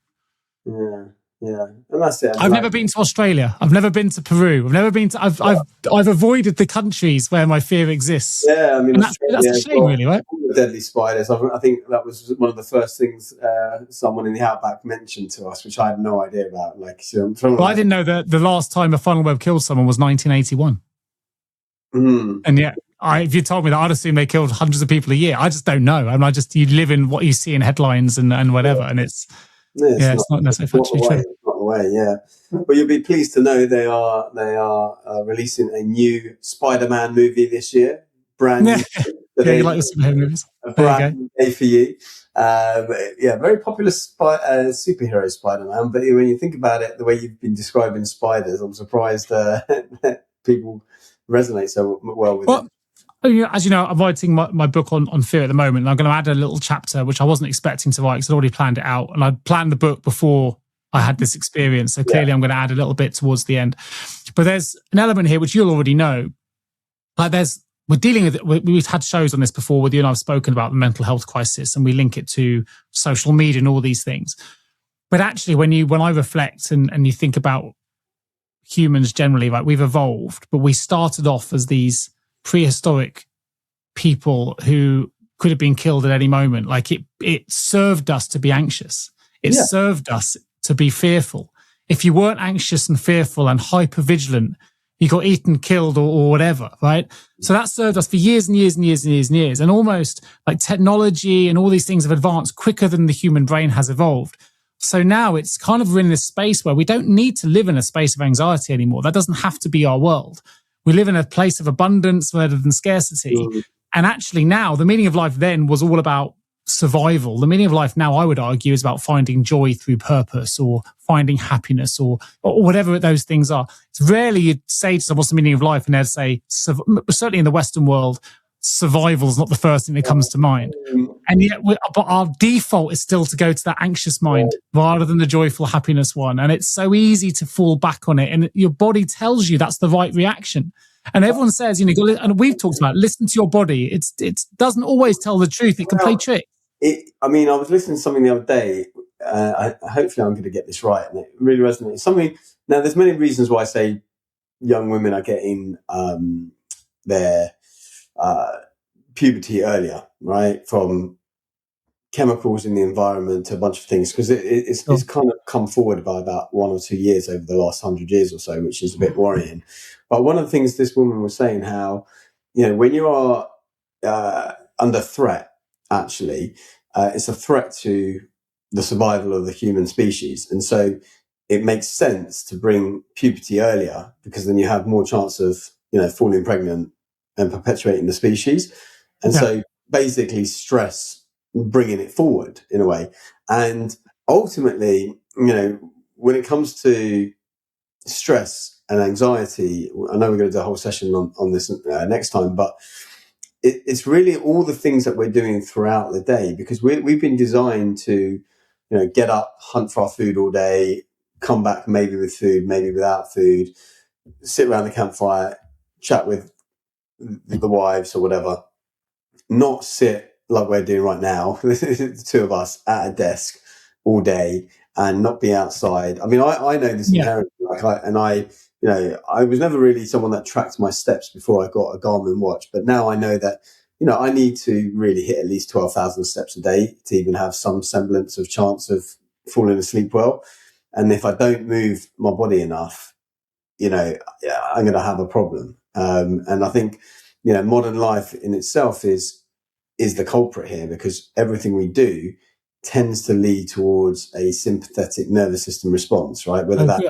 S2: Yeah, and that's it.
S1: I've never been to Australia. I've never been to Peru. I've never been to. I've avoided the countries where my fear exists.
S2: Yeah, I mean,
S1: that's a shame, really, right?
S2: Deadly spiders. I think that was one of the first things someone in the Outback mentioned to us, which I had no idea about. Like,
S1: I didn't know that the last time a funnel web killed someone was 1981. And yet, if you told me that, I'd assume they killed hundreds of people a year. I just don't know. I mean, you live in what you see in headlines and whatever, and it's not necessarily factually true.
S2: Not the way, yeah. But you'll be pleased to know they are releasing a new Spider-Man movie this year. Brand new.
S1: You like the superhero movies.
S2: A brand new day for you. Very popular superhero Spider-Man. But when you think about it, the way you've been describing spiders, I'm surprised that people resonate so well with it.
S1: As you know, I'm writing my book on fear at the moment, and I'm going to add a little chapter, which I wasn't expecting to write because I'd already planned it out. And I planned the book before I had this experience. So clearly I'm going to add a little bit towards the end. But there's an element here, which you'll already know. We're dealing with it. We've had shows on this before with you, and I've spoken about the mental health crisis, and we link it to social media and all these things. But actually, when I reflect and you think about humans generally, right, we've evolved, but we started off as these prehistoric people who could have been killed at any moment. Like it served us to be anxious. It served us to be fearful. If you weren't anxious and fearful and hypervigilant, you got eaten, killed, or whatever, right? So that served us for years and years and years and years and years. And almost like technology and all these things have advanced quicker than the human brain has evolved. So now it's kind of we're in this space where we don't need to live in a space of anxiety anymore. That doesn't have to be our world. We live in a place of abundance rather than scarcity. And actually now, the meaning of life then was all about survival. The meaning of life now, I would argue, is about finding joy through purpose or finding happiness or whatever those things are. It's rarely you'd say to someone, what's the meaning of life? And they'd say, certainly in the Western world, survival is not the first thing that comes to mind. And yet, but our default is still to go to that anxious mind rather than the joyful happiness one. And it's so easy to fall back on it. And your body tells you that's the right reaction. And everyone says, and we've talked about it, listen to your body. It doesn't always tell the truth. It can play tricks.
S2: I was listening to something the other day. Hopefully I'm going to get this right. And it really resonates. Now, there's many reasons why I say young women are getting their puberty earlier, right? From chemicals in the environment to a bunch of things, because it's kind of come forward by about 1 or 2 years over the last 100 years or so, which is a bit worrying. But one of the things this woman was saying, how, when you are under threat, actually, it's a threat to the survival of the human species. And so it makes sense to bring puberty earlier, because then you have more chance of, falling pregnant and perpetuating the species. And so basically stress, bringing it forward in a way. And ultimately, when it comes to stress and anxiety, I know we're going to do a whole session on this next time, but it's really all the things that we're doing throughout the day, because we've been designed to, get up, hunt for our food all day, come back maybe with food, maybe without food, sit around the campfire, chat with the wives or whatever, not sit like we're doing right now, the two of us at a desk all day and not be outside. I mean, I know this inherently, I was never really someone that tracked my steps before I got a Garmin watch, but now I know that, I need to really hit at least 12,000 steps a day to even have some semblance of chance of falling asleep well. And if I don't move my body enough, I'm going to have a problem. And I think, modern life in itself is the culprit here, because everything we do tends to lead towards a sympathetic nervous system response, right? Whether that's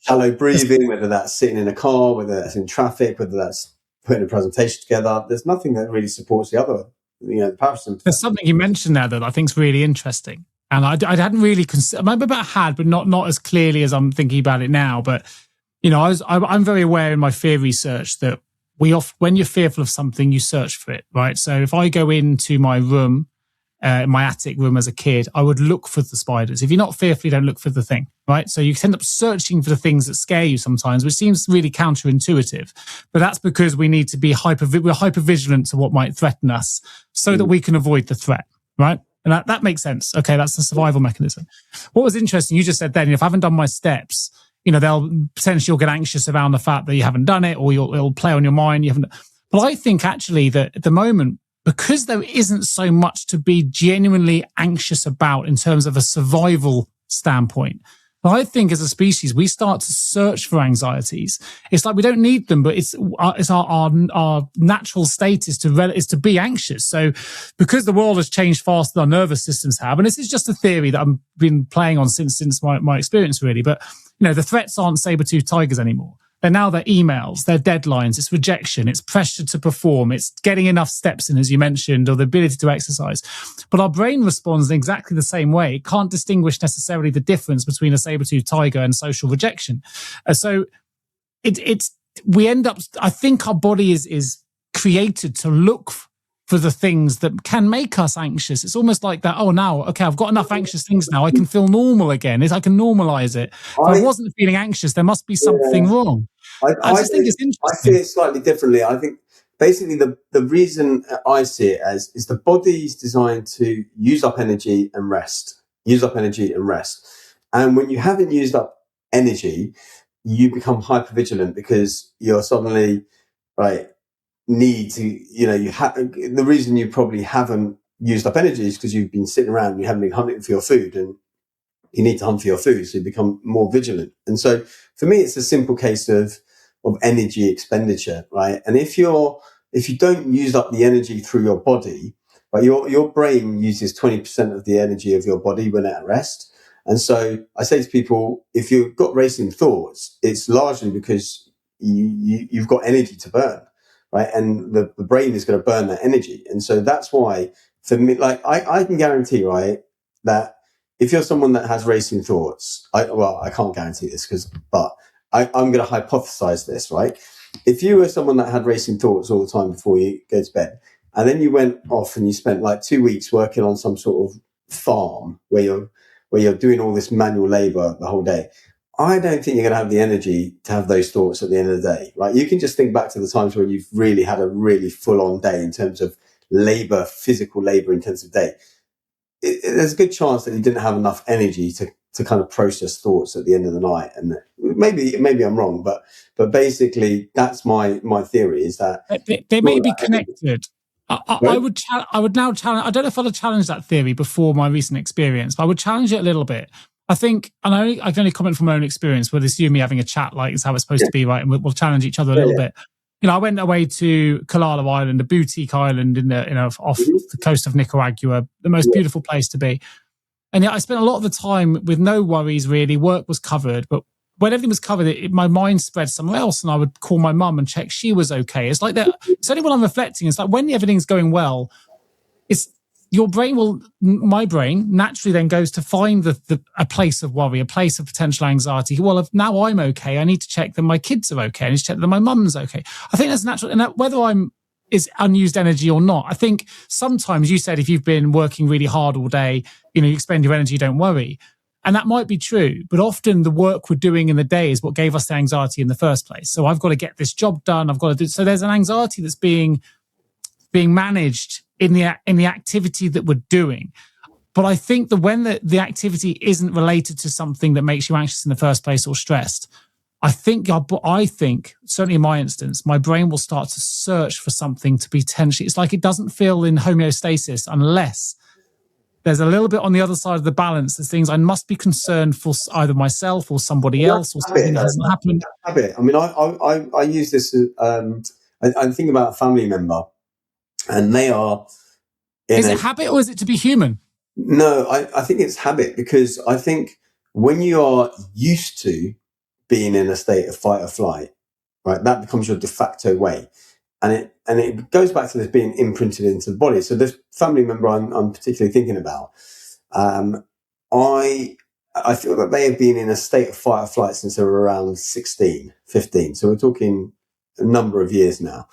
S2: shallow breathing, whether that's sitting in a car, whether that's in traffic, whether that's putting a presentation together. There's nothing that really supports the other, the parasympathetic. There's
S1: something you mentioned there that I think is really interesting. And I hadn't really considered, maybe I had, but not as clearly as I'm thinking about it now. But, I'm very aware in my fear research that when you're fearful of something, you search for it, right? So if I go into my room, my attic room as a kid, I would look for the spiders. If you're not fearful, you don't look for the thing, right? So you end up searching for the things that scare you sometimes, which seems really counterintuitive. But that's because we need to be we're hyper vigilant to what might threaten us so that we can avoid the threat, right? And that makes sense. Okay, that's the survival mechanism. What was interesting, you just said then, if I haven't done my steps, they'll potentially you'll get anxious around the fact that you haven't done it, or it'll play on your mind. You haven't. But I think actually that at the moment, because there isn't so much to be genuinely anxious about in terms of a survival standpoint, I think as a species, we start to search for anxieties. It's like we don't need them, but it's our natural state is to be anxious. So because the world has changed faster than our nervous systems have, and this is just a theory that I've been playing on since my experience really, but the threats aren't saber-toothed tigers anymore. They're now their emails, their deadlines, it's rejection, it's pressure to perform, it's getting enough steps in, as you mentioned, or the ability to exercise. But our brain responds in exactly the same way. It can't distinguish necessarily the difference between a saber-toothed tiger and social rejection. So we end up, I think our body is created to look for the things that can make us anxious. It's almost like that, okay, I've got enough anxious things now, I can feel normal again. I can normalize it. If I wasn't feeling anxious, there must be something wrong. I just think it's interesting.
S2: I see it slightly differently. I think basically the reason I see it as is the body's designed to use up energy and rest. And when you haven't used up energy, you become hypervigilant because you're suddenly, right, need to, the reason you probably haven't used up energy is because you've been sitting around and you haven't been hunting for your food, and you need to hunt for your food, so you become more vigilant. And so for me, it's a simple case of energy expenditure, right? And if you don't use up the energy through your body, but your brain uses 20% of the energy of your body when at rest. And so I say to people, if you've got racing thoughts, it's largely because you've got energy to burn, right? And the brain is going to burn that energy. And so that's why, for me, like I can guarantee, right, that if you're someone that has racing thoughts, I can't guarantee this but I'm going to hypothesize this, right? If you were someone that had racing thoughts all the time before you go to bed, and then you went off and you spent like 2 weeks working on some sort of farm where you're doing all this manual labor the whole day, I don't think you're going to have the energy to have those thoughts at the end of the day, right? You can just think back to the times when you've really had a really full-on day in terms of physical labor-intensive day. There's a good chance that you didn't have enough energy to kind of process thoughts at the end of the night. And maybe I'm wrong, but basically that's my theory, is that
S1: they may be connected. I would now challenge. I don't know if I'd challenge that theory before my recent experience, but I would challenge it a little bit. I think, and I can only comment from my own experience, but it's you and me having a chat, like it's how it's supposed to be, right? And we'll challenge each other a little bit. I went away to Kalala Island, a boutique island off the coast of Nicaragua, the most beautiful place to be. And yet I spent a lot of the time with no worries, really. Work was covered, but when everything was covered, my mind spread somewhere else, and I would call my mum and check she was okay. It's like that. It's only when I'm reflecting. It's like when everything's going well, my brain naturally then goes to find a place of worry, a place of potential anxiety. Well, if now I'm okay, I need to check that my kids are okay. I need to check that my mum's okay. I think that's natural. And whether is unused energy or not, I think sometimes you said if you've been working really hard all day, you expend your energy, don't worry. And that might be true, but often the work we're doing in the day is what gave us the anxiety in the first place. So I've got to get this job done. I've got to do. So there's an anxiety that's being managed in the activity that we're doing. But I think that when the activity isn't related to something that makes you anxious in the first place or stressed, I think certainly in my instance, my brain will start to search for something to potentially. It's like it doesn't feel in homeostasis unless there's a little bit on the other side of the balance. There's things I must be concerned for either myself or somebody else or something that hasn't happened.
S2: Habit. I mean, I use this. I think about a family member, and they are.
S1: Is it habit or is it to be human?
S2: No, I think it's habit, because I think when you are used to being in a state of fight or flight, right, that becomes your de facto way. And it goes back to this being imprinted into the body. So this family member I'm particularly thinking about, I feel that they have been in a state of fight or flight since they were around 16, 15. So we're talking a number of years now.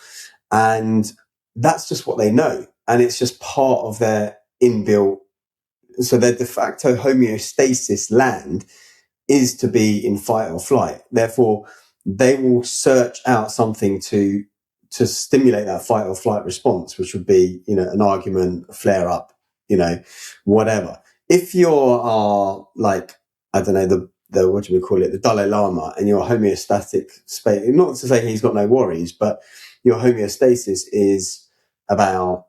S2: And that's just what they know. And it's just part of their inbuilt. So their de facto homeostasis land is to be in fight or flight. Therefore, they will search out something to stimulate that fight or flight response, which would be, an argument, a flare up, whatever. If you're like, I don't know, the what do we call it, the Dalai Lama, and your homeostatic space, not to say he's got no worries, but your homeostasis is about,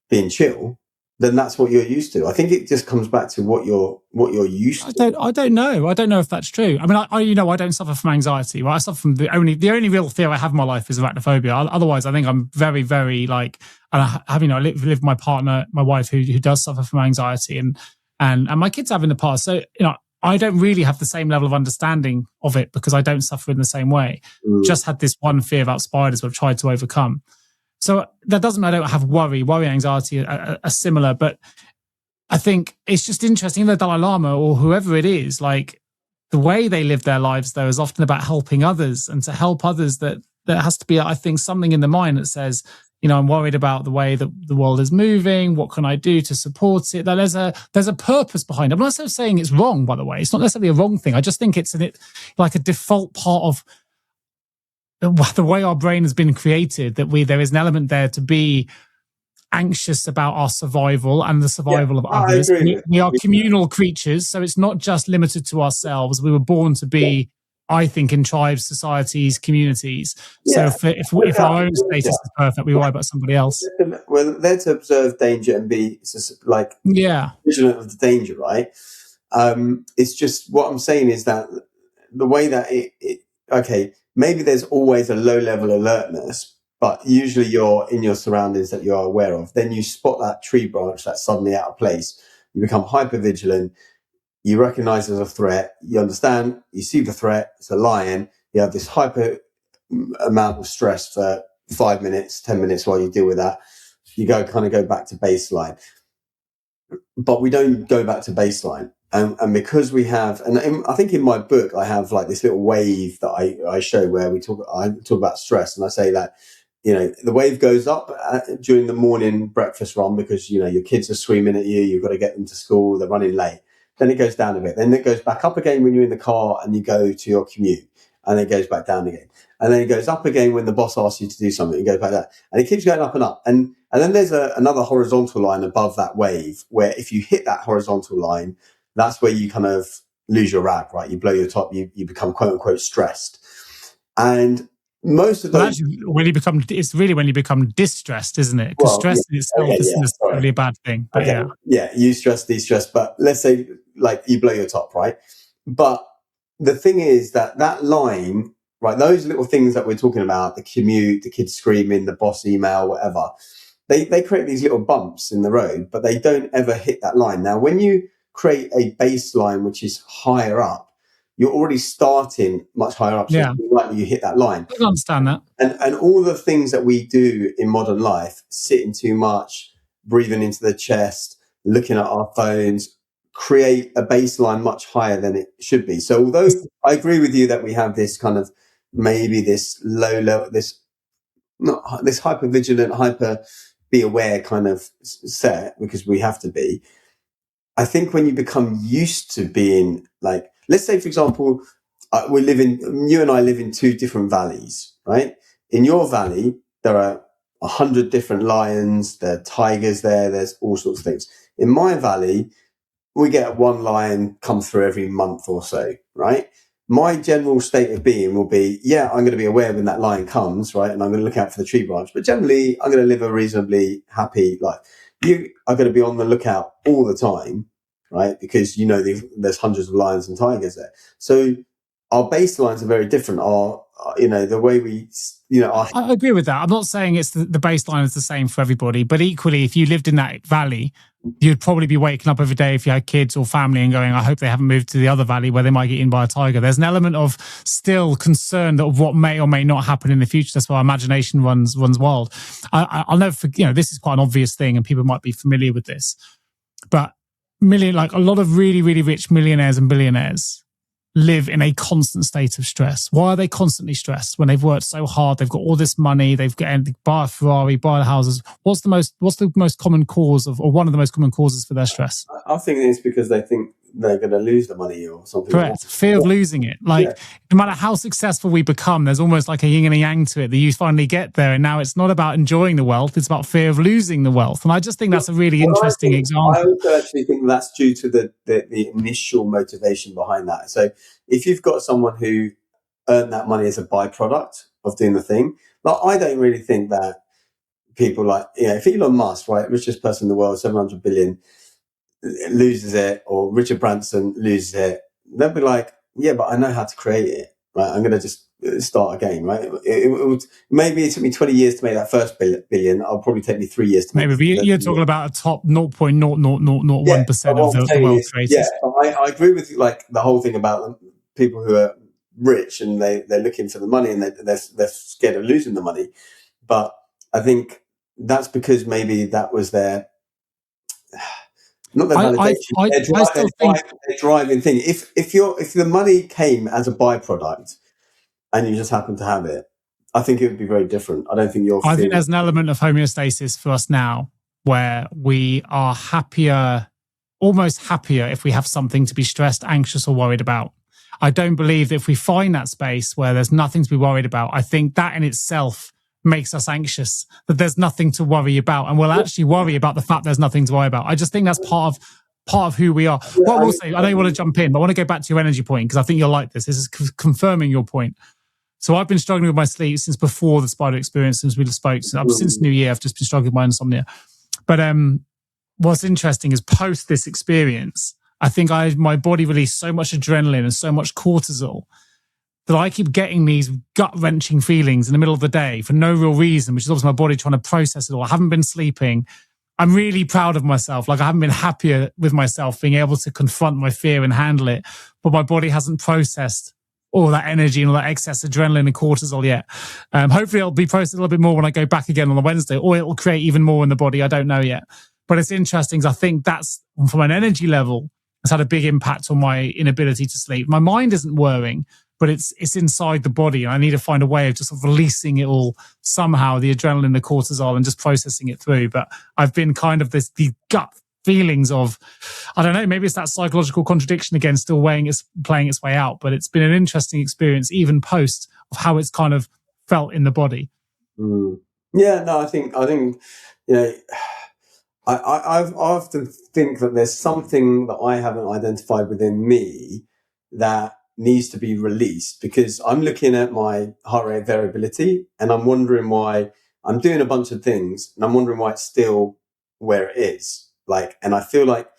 S2: being chill, then that's what you're used to. I think it just comes back to what you're used to.
S1: I don't know. I don't know if that's true. I mean, I don't suffer from anxiety. Well, I suffer from the only real fear I have in my life is arachnophobia. Otherwise, I think I'm very, very and I live with my partner, my wife, who does suffer from anxiety, and my kids have in the past. So, I don't really have the same level of understanding of it because I don't suffer in the same way. Just had this one fear about spiders, which I've tried to overcome. So that doesn't mean I don't have worry. Worry and anxiety are similar, but I think it's just interesting. The Dalai Lama or whoever it is, like the way they live their lives, though, is often about helping others, and to help others, that has to be, I think, something in the mind that says, I'm worried about the way that the world is moving. What can I do to support it? That there's a purpose behind it. I'm not necessarily saying it's wrong, by the way. It's not necessarily a wrong thing. I just think it's like a default part of the way our brain has been created, that there is an element there to be anxious about our survival and the survival of others. We are communal creatures, so it's not just limited to ourselves. We were born to be, I think, in tribes, societies, communities. So if our own status is perfect, we worry about somebody else.
S2: We're there to observe danger and be vigilant of the danger, right? It's just, what I'm saying is that the way that maybe there's always a low level alertness, but usually you're in your surroundings that you're aware of. Then you spot that tree branch that's suddenly out of place. You become hyper vigilant. You recognize there's a threat. You understand, you see the threat, it's a lion. You have this hyper amount of stress for 5 minutes, 10 minutes while you deal with that. You go back to baseline. But we don't go back to baseline. And because we have, and I think in my book, I have like this little wave that I show where I talk about stress. And I say that, the wave goes up during the morning breakfast run because, your kids are screaming at you. You've got to get them to school. They're running late. Then it goes down a bit. Then it goes back up again when you're in the car and you go to your commute. And it goes back down again. And then it goes up again when the boss asks you to do something. It goes back down. And it keeps going up and up. And then there's another horizontal line above that wave where if you hit that horizontal line, that's where you kind of lose your rag, right? You blow your top, you become quote unquote stressed. And most of those...
S1: it's really when you become distressed, isn't it? Because stress in itself isn't necessarily a bad thing. But
S2: you stress, de-stress. But let's say like you blow your top, right? But the thing is that line, right, those little things that we're talking about, the commute, the kids screaming, the boss email, whatever, they create these little bumps in the road, but they don't ever hit that line. Now, when you create a baseline which is higher up, you're already starting much higher up, so it's likely you hit that line.
S1: I understand that.
S2: And all the things that we do in modern life, sitting too much, breathing into the chest, looking at our phones, create a baseline much higher than it should be. So although I agree with you that we have this kind of, maybe this low level, this hyper vigilant, hyper be aware kind of set, because we have to be, I think when you become used to being like, let's say, for example, you and I live in two different valleys, right? In your valley, there are 100 different lions, there are tigers there's all sorts of things. In my valley, we get one lion come through every month or so, right? My general state of being will be, I'm going to be aware when that lion comes, right? And I'm going to look out for the tree branch. But generally, I'm going to live a reasonably happy life. You are going to be on the lookout all the time, right? Because there's hundreds of lions and tigers there. So our baselines are very different. The way we,
S1: I agree with that. I'm not saying it's the baseline is the same for everybody, but equally, if you lived in that valley, you'd probably be waking up every day if you had kids or family and going, I hope they haven't moved to the other valley where they might get eaten by a tiger. There's an element of still concern of what may or may not happen in the future. That's why our imagination runs wild. I'll never forget, this is quite an obvious thing and people might be familiar with this, but a lot of really, really rich millionaires and billionaires live in a constant state of stress? Why are they constantly stressed when they've worked so hard? They've got all this money. They've got buy a Ferrari, buy the houses. What's the most common cause or one of the most common causes for their stress?
S2: I think it's because they think they're going to lose the money or something.
S1: Correct. Fear of losing it. Like, no matter how successful we become, there's almost like a yin and a yang to it that you finally get there. And now it's not about enjoying the wealth. It's about fear of losing the wealth. And I just think that's a really interesting example.
S2: I also actually think that's due to the initial motivation behind that. So if you've got someone who earned that money as a byproduct of doing the thing, like, I don't really think that people like, if Elon Musk, right, richest person in the world, 700 billion, loses it, or Richard Branson loses it, they'll be like, yeah, but I know how to create it, right? I'm going to just start again, right? Maybe it took me 20 years to make that first billion. It'll probably take me 3 years to make it.
S1: Maybe you're talking about a top 0.0001% of the wealth creators.
S2: Yeah, I agree with you, like the whole thing about people who are rich and they're looking for the money and they're scared of losing the money. But I think that's because maybe that was their... Not the validation. Their driving thing. If the money came as a byproduct and you just happen to have it, I think it would be very different. I don't think I
S1: think there's an element of homeostasis for us now where we are almost happier if we have something to be stressed, anxious, or worried about. I don't believe that if we find that space where there's nothing to be worried about, I think that in itself makes us anxious, that there's nothing to worry about, and we'll actually worry about the fact there's nothing to worry about. I just think that's part of who we are. What I will say, I know you want to jump in, but I want to go back to your energy point because I think you'll like this. This is confirming your point. So I've been struggling with my sleep since before the spider experience, since we spoke. Since New Year, I've just been struggling with my insomnia. But what's interesting is post this experience, I think my body released so much adrenaline and so much cortisol that I keep getting these gut-wrenching feelings in the middle of the day for no real reason, which is obviously my body trying to process it all. I haven't been sleeping. I'm really proud of myself. Like, I haven't been happier with myself being able to confront my fear and handle it, but my body hasn't processed all that energy and all that excess adrenaline and cortisol yet. Hopefully it'll be processed a little bit more when I go back again on the Wednesday, or it'll create even more in the body. I don't know yet. But it's interesting because I think that's, from an energy level, it's had a big impact on my inability to sleep. My mind isn't worrying, but it's inside the body, and I need to find a way of just sort of releasing it all somehow, the adrenaline, the cortisol, and just processing it through. But I've been kind of the gut feelings of, I don't know, maybe it's that psychological contradiction again, still playing its way out. But it's been an interesting experience, even post, of how it's kind of felt in the body.
S2: Yeah, no, I think I often think that there's something that I haven't identified within me that needs to be released, because I'm looking at my heart rate variability and I'm wondering why I'm doing a bunch of things and I'm wondering why it's still where it is. Like, and I feel like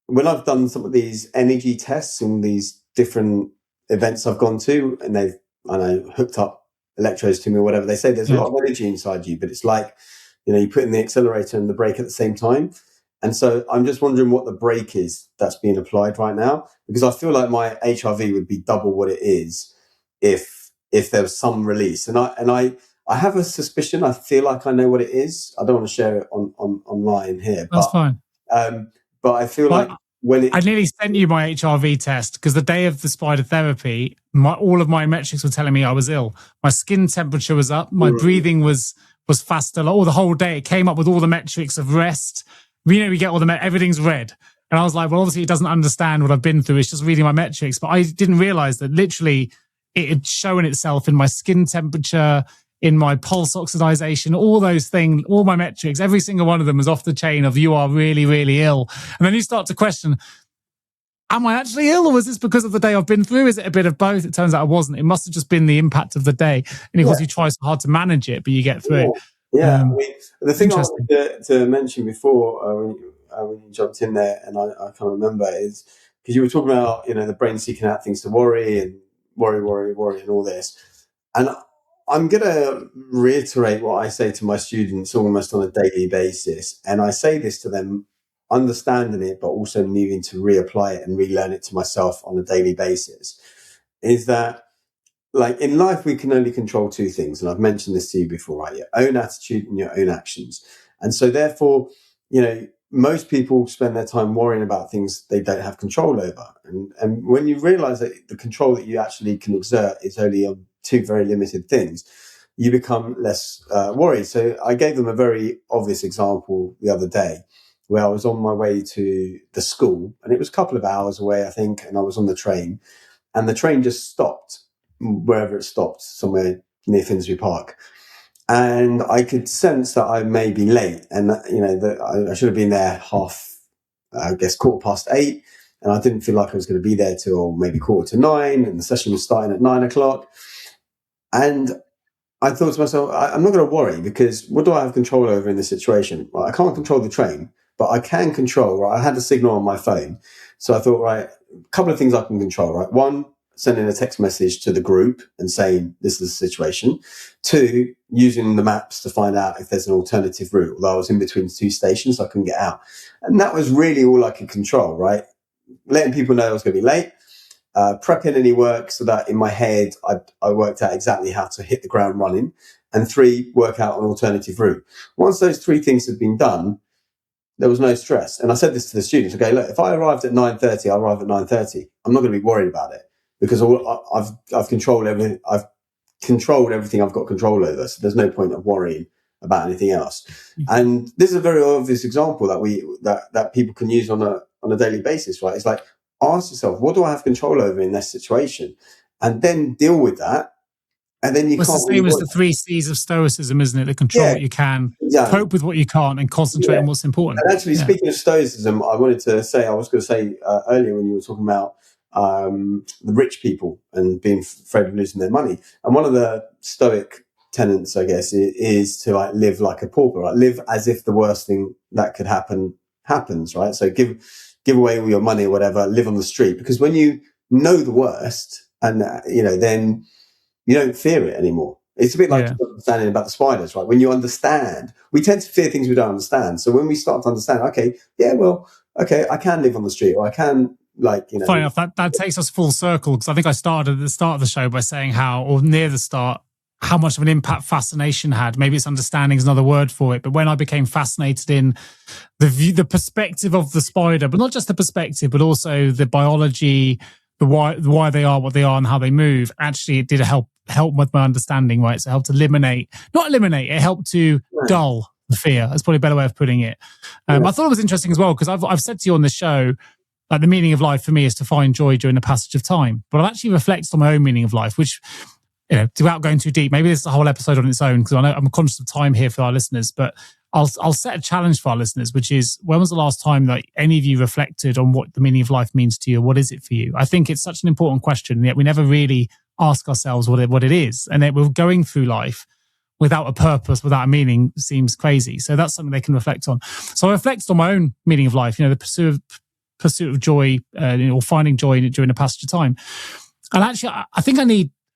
S2: when I've done some of these energy tests and these different events I've gone to, and they've, hooked up electrodes to me or whatever, they say there's a lot of energy inside you, but it's like, you put in the accelerator and the brake at the same time. And so I'm just wondering what the brake is that's being applied right now, because I feel like my HRV would be double what it is if there was some release. And I have a suspicion. I feel like I know what it is. I don't want to share it online here.
S1: That's fine.
S2: But I feel like
S1: I nearly sent you my HRV test because the day of the spider therapy, all of my metrics were telling me I was ill. My skin temperature was up. My breathing was faster. All the whole day, it came up with all the metrics of rest. We get all everything's red. And I was like, well, obviously it doesn't understand what I've been through. It's just reading my metrics. But I didn't realize that literally it had shown itself in my skin temperature, in my pulse oxidization, all those things, all my metrics, every single one of them was off the chain of you are really, really ill. And then you start to question, am I actually ill, or was this because of the day I've been through? Is it a bit of both? It turns out it wasn't. It must have just been the impact of the day. And of course, you try so hard to manage it, but you get through it.
S2: Yeah. The thing I wanted to mention before when you jumped in there, and I can't remember, is because you were talking about, the brain seeking out things to worry and worry and all this. And I'm going to reiterate what I say to my students almost on a daily basis. And I say this to them, understanding it, but also needing to reapply it and relearn it to myself on a daily basis, is that, like, in life, we can only control two things. And I've mentioned this to you before, right? Your own attitude and your own actions. And so therefore, most people spend their time worrying about things they don't have control over. And when you realize that the control that you actually can exert is only on two very limited things, you become less worried. So I gave them a very obvious example the other day where I was on my way to the school, and it was a couple of hours away, I think, and I was on the train, and the train just stopped wherever it stopped, somewhere near Finsbury Park. And I could sense that I may be late, and that I should have been there quarter past 8, and I didn't feel like I was going to be there till maybe 8:45, and the session was starting at 9:00. And I thought to myself, I'm not going to worry, because what do I have control over in this situation? Well, I can't control the train, but I can control. Right, I had a signal on my phone, so I thought, right, a couple of things I can control. Right, one, sending a text message to the group and saying this is the situation. 2, using the maps to find out if there's an alternative route, although I was in between 2 stations, so I couldn't get out. And that was really all I could control, right? Letting people know I was going to be late, prepping any work so that in my head I worked out exactly how to hit the ground running, and 3, work out an alternative route. Once those 3 things had been done, there was no stress. And I said this to the students, okay, look, if I arrived at 9:30, I arrive at 9:30. I'm not going to be worried about it, because I've controlled everything. I've controlled everything I've got control over. So there's no point of worrying about anything else. And this is a very obvious example that people can use on a daily basis, right? It's like, ask yourself, what do I have control over in this situation? And then deal with that. And then
S1: it's the same as the 3 C's of Stoicism, isn't it? The control what you can, cope with what you can't, and concentrate on what's important.
S2: And actually, speaking of Stoicism, I was going to say earlier when you were talking about the rich people and being afraid of losing their money. And one of the Stoic tenets, I guess, is to live like a pauper, right? Live as if the worst thing that could happen happens, right? So give away all your money or whatever, live on the street, because when you know the worst, and then you don't fear it anymore. It's a bit like understanding about the spiders, right? When you understand, we tend to fear things we don't understand. So when we start to understand, okay, I can live on the street, or I can
S1: Funny enough, that takes us full circle, because I think I started at the start of the show by saying or near the start, how much of an impact fascination had. Maybe it's understanding is another word for it. But when I became fascinated in the perspective of the spider, but not just the perspective, but also the biology, the why they are what they are and how they move, actually it did help with my understanding, right? So it helped it helped to dull the fear. That's probably a better way of putting it. I thought it was interesting as well, because I've said to you on this show, the meaning of life for me is to find joy during the passage of time. But I've actually reflected on my own meaning of life, which, without going too deep, maybe this is a whole episode on its own, because I know I'm conscious of time here for our listeners, but I'll set a challenge for our listeners, which is, when was the last time that any of you reflected on what the meaning of life means to you? What is it for you? I think it's such an important question, and yet we never really ask ourselves what it is. And that we're going through life without a purpose, without a meaning, seems crazy. So that's something they can reflect on. So I reflected on my own meaning of life, the pursuit of joy, or finding joy during the passage of time. And actually, I think I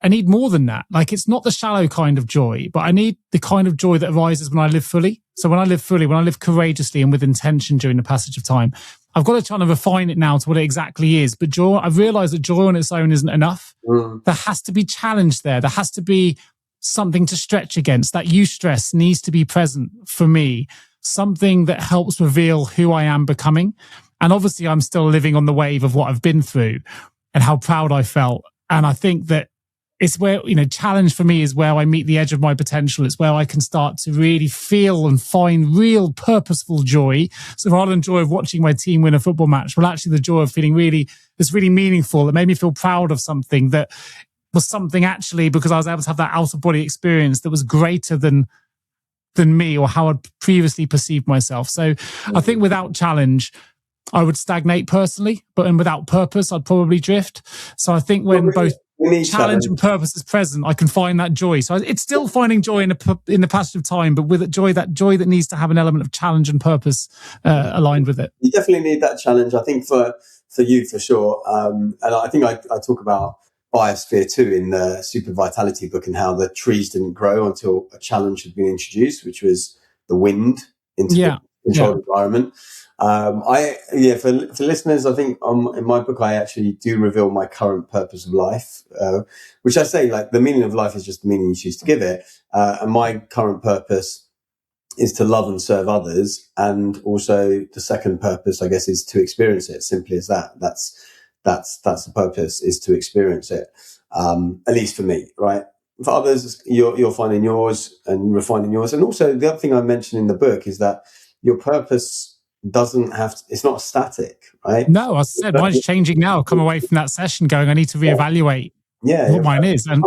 S1: need more than that. It's not the shallow kind of joy, but I need the kind of joy that arises when I live fully. So when I live courageously and with intention during the passage of time, I've got to try to refine it now to what it exactly is. But joy, I've realized that joy on its own isn't enough. There has to be challenge there. There has to be something to stretch against. That eustress needs to be present for me. Something that helps reveal who I am becoming. And obviously, I'm still living on the wave of what I've been through and how proud I felt. And I think that it's where, challenge for me is where I meet the edge of my potential. It's where I can start to really feel and find real purposeful joy. So rather than joy of watching my team win a football match, well, actually the joy of feeling it's really meaningful. It made me feel proud of something that was something actually, because I was able to have that out of body experience that was greater than me or how I'd previously perceived myself. So I think without challenge, I would stagnate personally, and without purpose, I'd probably drift. So I think when both challenge and purpose is present, I can find that joy. So it's still finding joy in the passage of time, but with that joy that needs to have an element of challenge and purpose aligned with it.
S2: You definitely need that challenge, I think, for you, for sure. And I think I talk about biosphere too in the Super Vitality book, and how the trees didn't grow until a challenge had been introduced, which was the wind into the controlled environment. For listeners, I think in my book I actually do reveal my current purpose of life, which I say the meaning of life is just the meaning you choose to give it. And my current purpose is to love and serve others, and also the second purpose, I guess, is to experience it. Simply as that. That's the purpose, is to experience it. At least for me, right? For others, you're finding yours and refining yours. And also, the other thing I mentioned in the book is that your purpose doesn't have to, it's not static, right?
S1: No, I said mine's changing now. I've come away from that session going, I need to reevaluate what mine is. And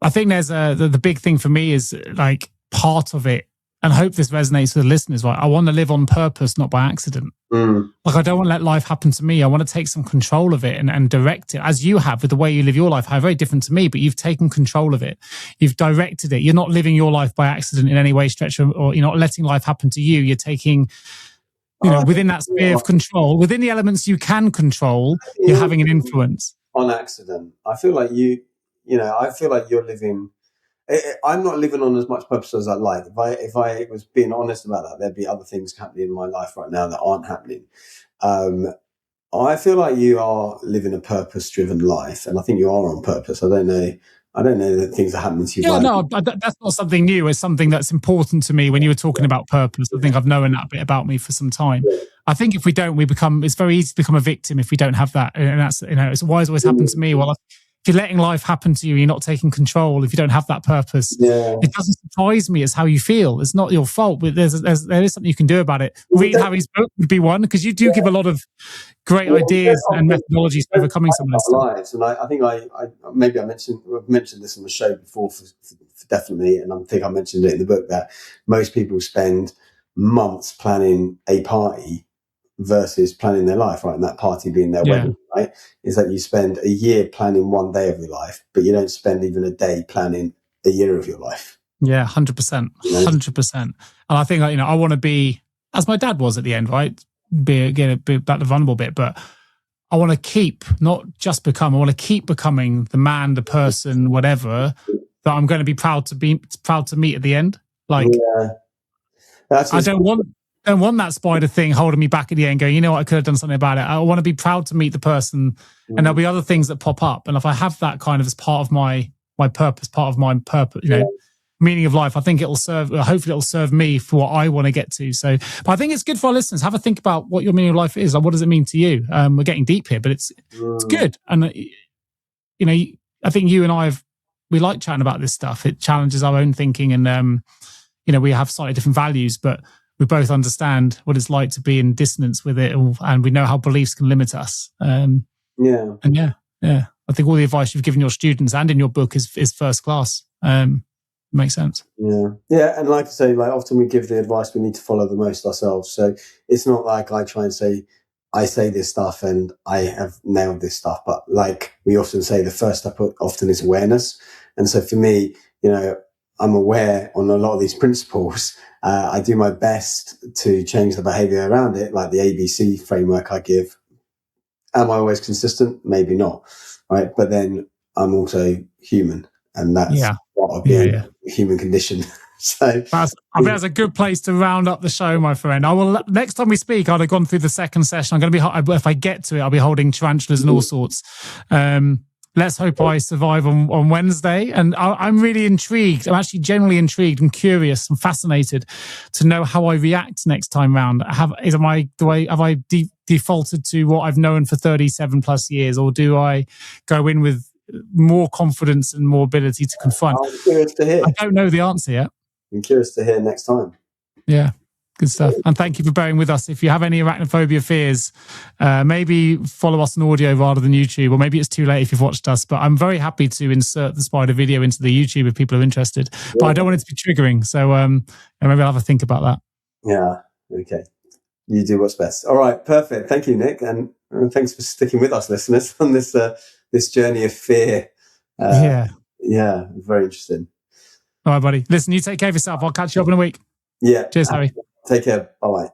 S1: I think there's the big thing for me is like part of it, and I hope this resonates with the listeners, right? I want to live on purpose, not by accident. Like, I don't want to let life happen to me. I want to take some control of it and direct it, as you have with the way you live your life. How very different to me, but you've taken control of it. You've directed it. You're not living your life by accident in any way, stretch, or you're not letting life happen to you. You're taking, within that sphere of control, within the elements you can control, you're having an influence.
S2: On accident. I feel like I feel like you're living. I'm not living on as much purpose as I'd like. If I was being honest about that, there'd be other things happening in my life right now that aren't happening. I feel like you are living a purpose-driven life, and I think you are on purpose. I don't know that things are happening to you.
S1: Yeah, no, that's not something new. It's something that's important to me. When you were talking about purpose, I think I've known that bit about me for some time.
S2: Yeah.
S1: I think if we don't, it's very easy to become a victim if we don't have that. And that's, it's why it's always happened to me. Well, if you're letting life happen to you, you're not taking control. If you don't have that purpose, it doesn't surprise me. It's how you feel. It's not your fault, but there is something you can do about it. Reading Hari's book would be one, because you do give a lot of great ideas and methodologies for overcoming some of this stuff.
S2: Lives. And I think I've mentioned this on the show before, for definitely, and I think I mentioned it in the book, that most people spend months planning a party versus planning their life, right? And that party being their wedding, right? Is that you spend a year planning one day of your life, but you don't spend even a day planning a year of your life.
S1: Yeah, 100%. 100%. And I think, I want to be, as my dad was at the end, right? Be about the vulnerable bit, but I want to keep, not just become, I want to keep becoming the man, the person, whatever, that I'm going to be proud to meet at the end. Like, I don't want that spider thing holding me back at the end going, I could have done something about it. I want to be proud to meet the person, and there'll be other things that pop up. And if I have that kind of as part of my purpose, meaning of life, I think hopefully it'll serve me for what I want to get to. So, but I think it's good for our listeners. Have a think about what your meaning of life is. Like, what does it mean to you? We're getting deep here, but it's good. And, I think you and we like chatting about this stuff. It challenges our own thinking, and, we have slightly different values, but we both understand what it's like to be in dissonance with it, and we know how beliefs can limit us. I think all the advice you've given your students and in your book is first class. Makes sense.
S2: Yeah. And like I say, often we give the advice, we need to follow the most ourselves. So it's not like I try and say, I say this stuff and I have nailed this stuff. But like we often say, the first step often is awareness. And so for me, I'm aware on a lot of these principles. I do my best to change the behavior around it, like the ABC framework I give. Am I always consistent? Maybe not. Right. But then I'm also human, and that's part of being a human condition. So I
S1: think that's a good place to round up the show, my friend. Next time we speak, I'd have gone through the second session. I'm going to be, if I get to it, I'll be holding tarantulas and all sorts. Let's hope I survive on Wednesday. And I'm really intrigued. I'm actually generally intrigued and curious and fascinated to know how I react next time round. Have I defaulted to what I've known for 37 plus years, or do I go in with more confidence and more ability to confront?
S2: I'm curious to hear.
S1: I don't know the answer yet.
S2: I'm curious to hear next time.
S1: Yeah. Good stuff. And thank you for bearing with us. If you have any arachnophobia fears, maybe follow us on audio rather than YouTube, or maybe it's too late if you've watched us. But I'm very happy to insert the spider video into the YouTube if people are interested. But I don't want it to be triggering. So maybe I'll have a think about that.
S2: Yeah. Okay. You do what's best. All right. Perfect. Thank you, Nick. And thanks for sticking with us, listeners, on this journey of fear. Yeah. Very interesting.
S1: All right, buddy. Listen, you take care of yourself. I'll catch you up in a week.
S2: Yeah.
S1: Cheers, Hari.
S2: Take care. Bye-bye.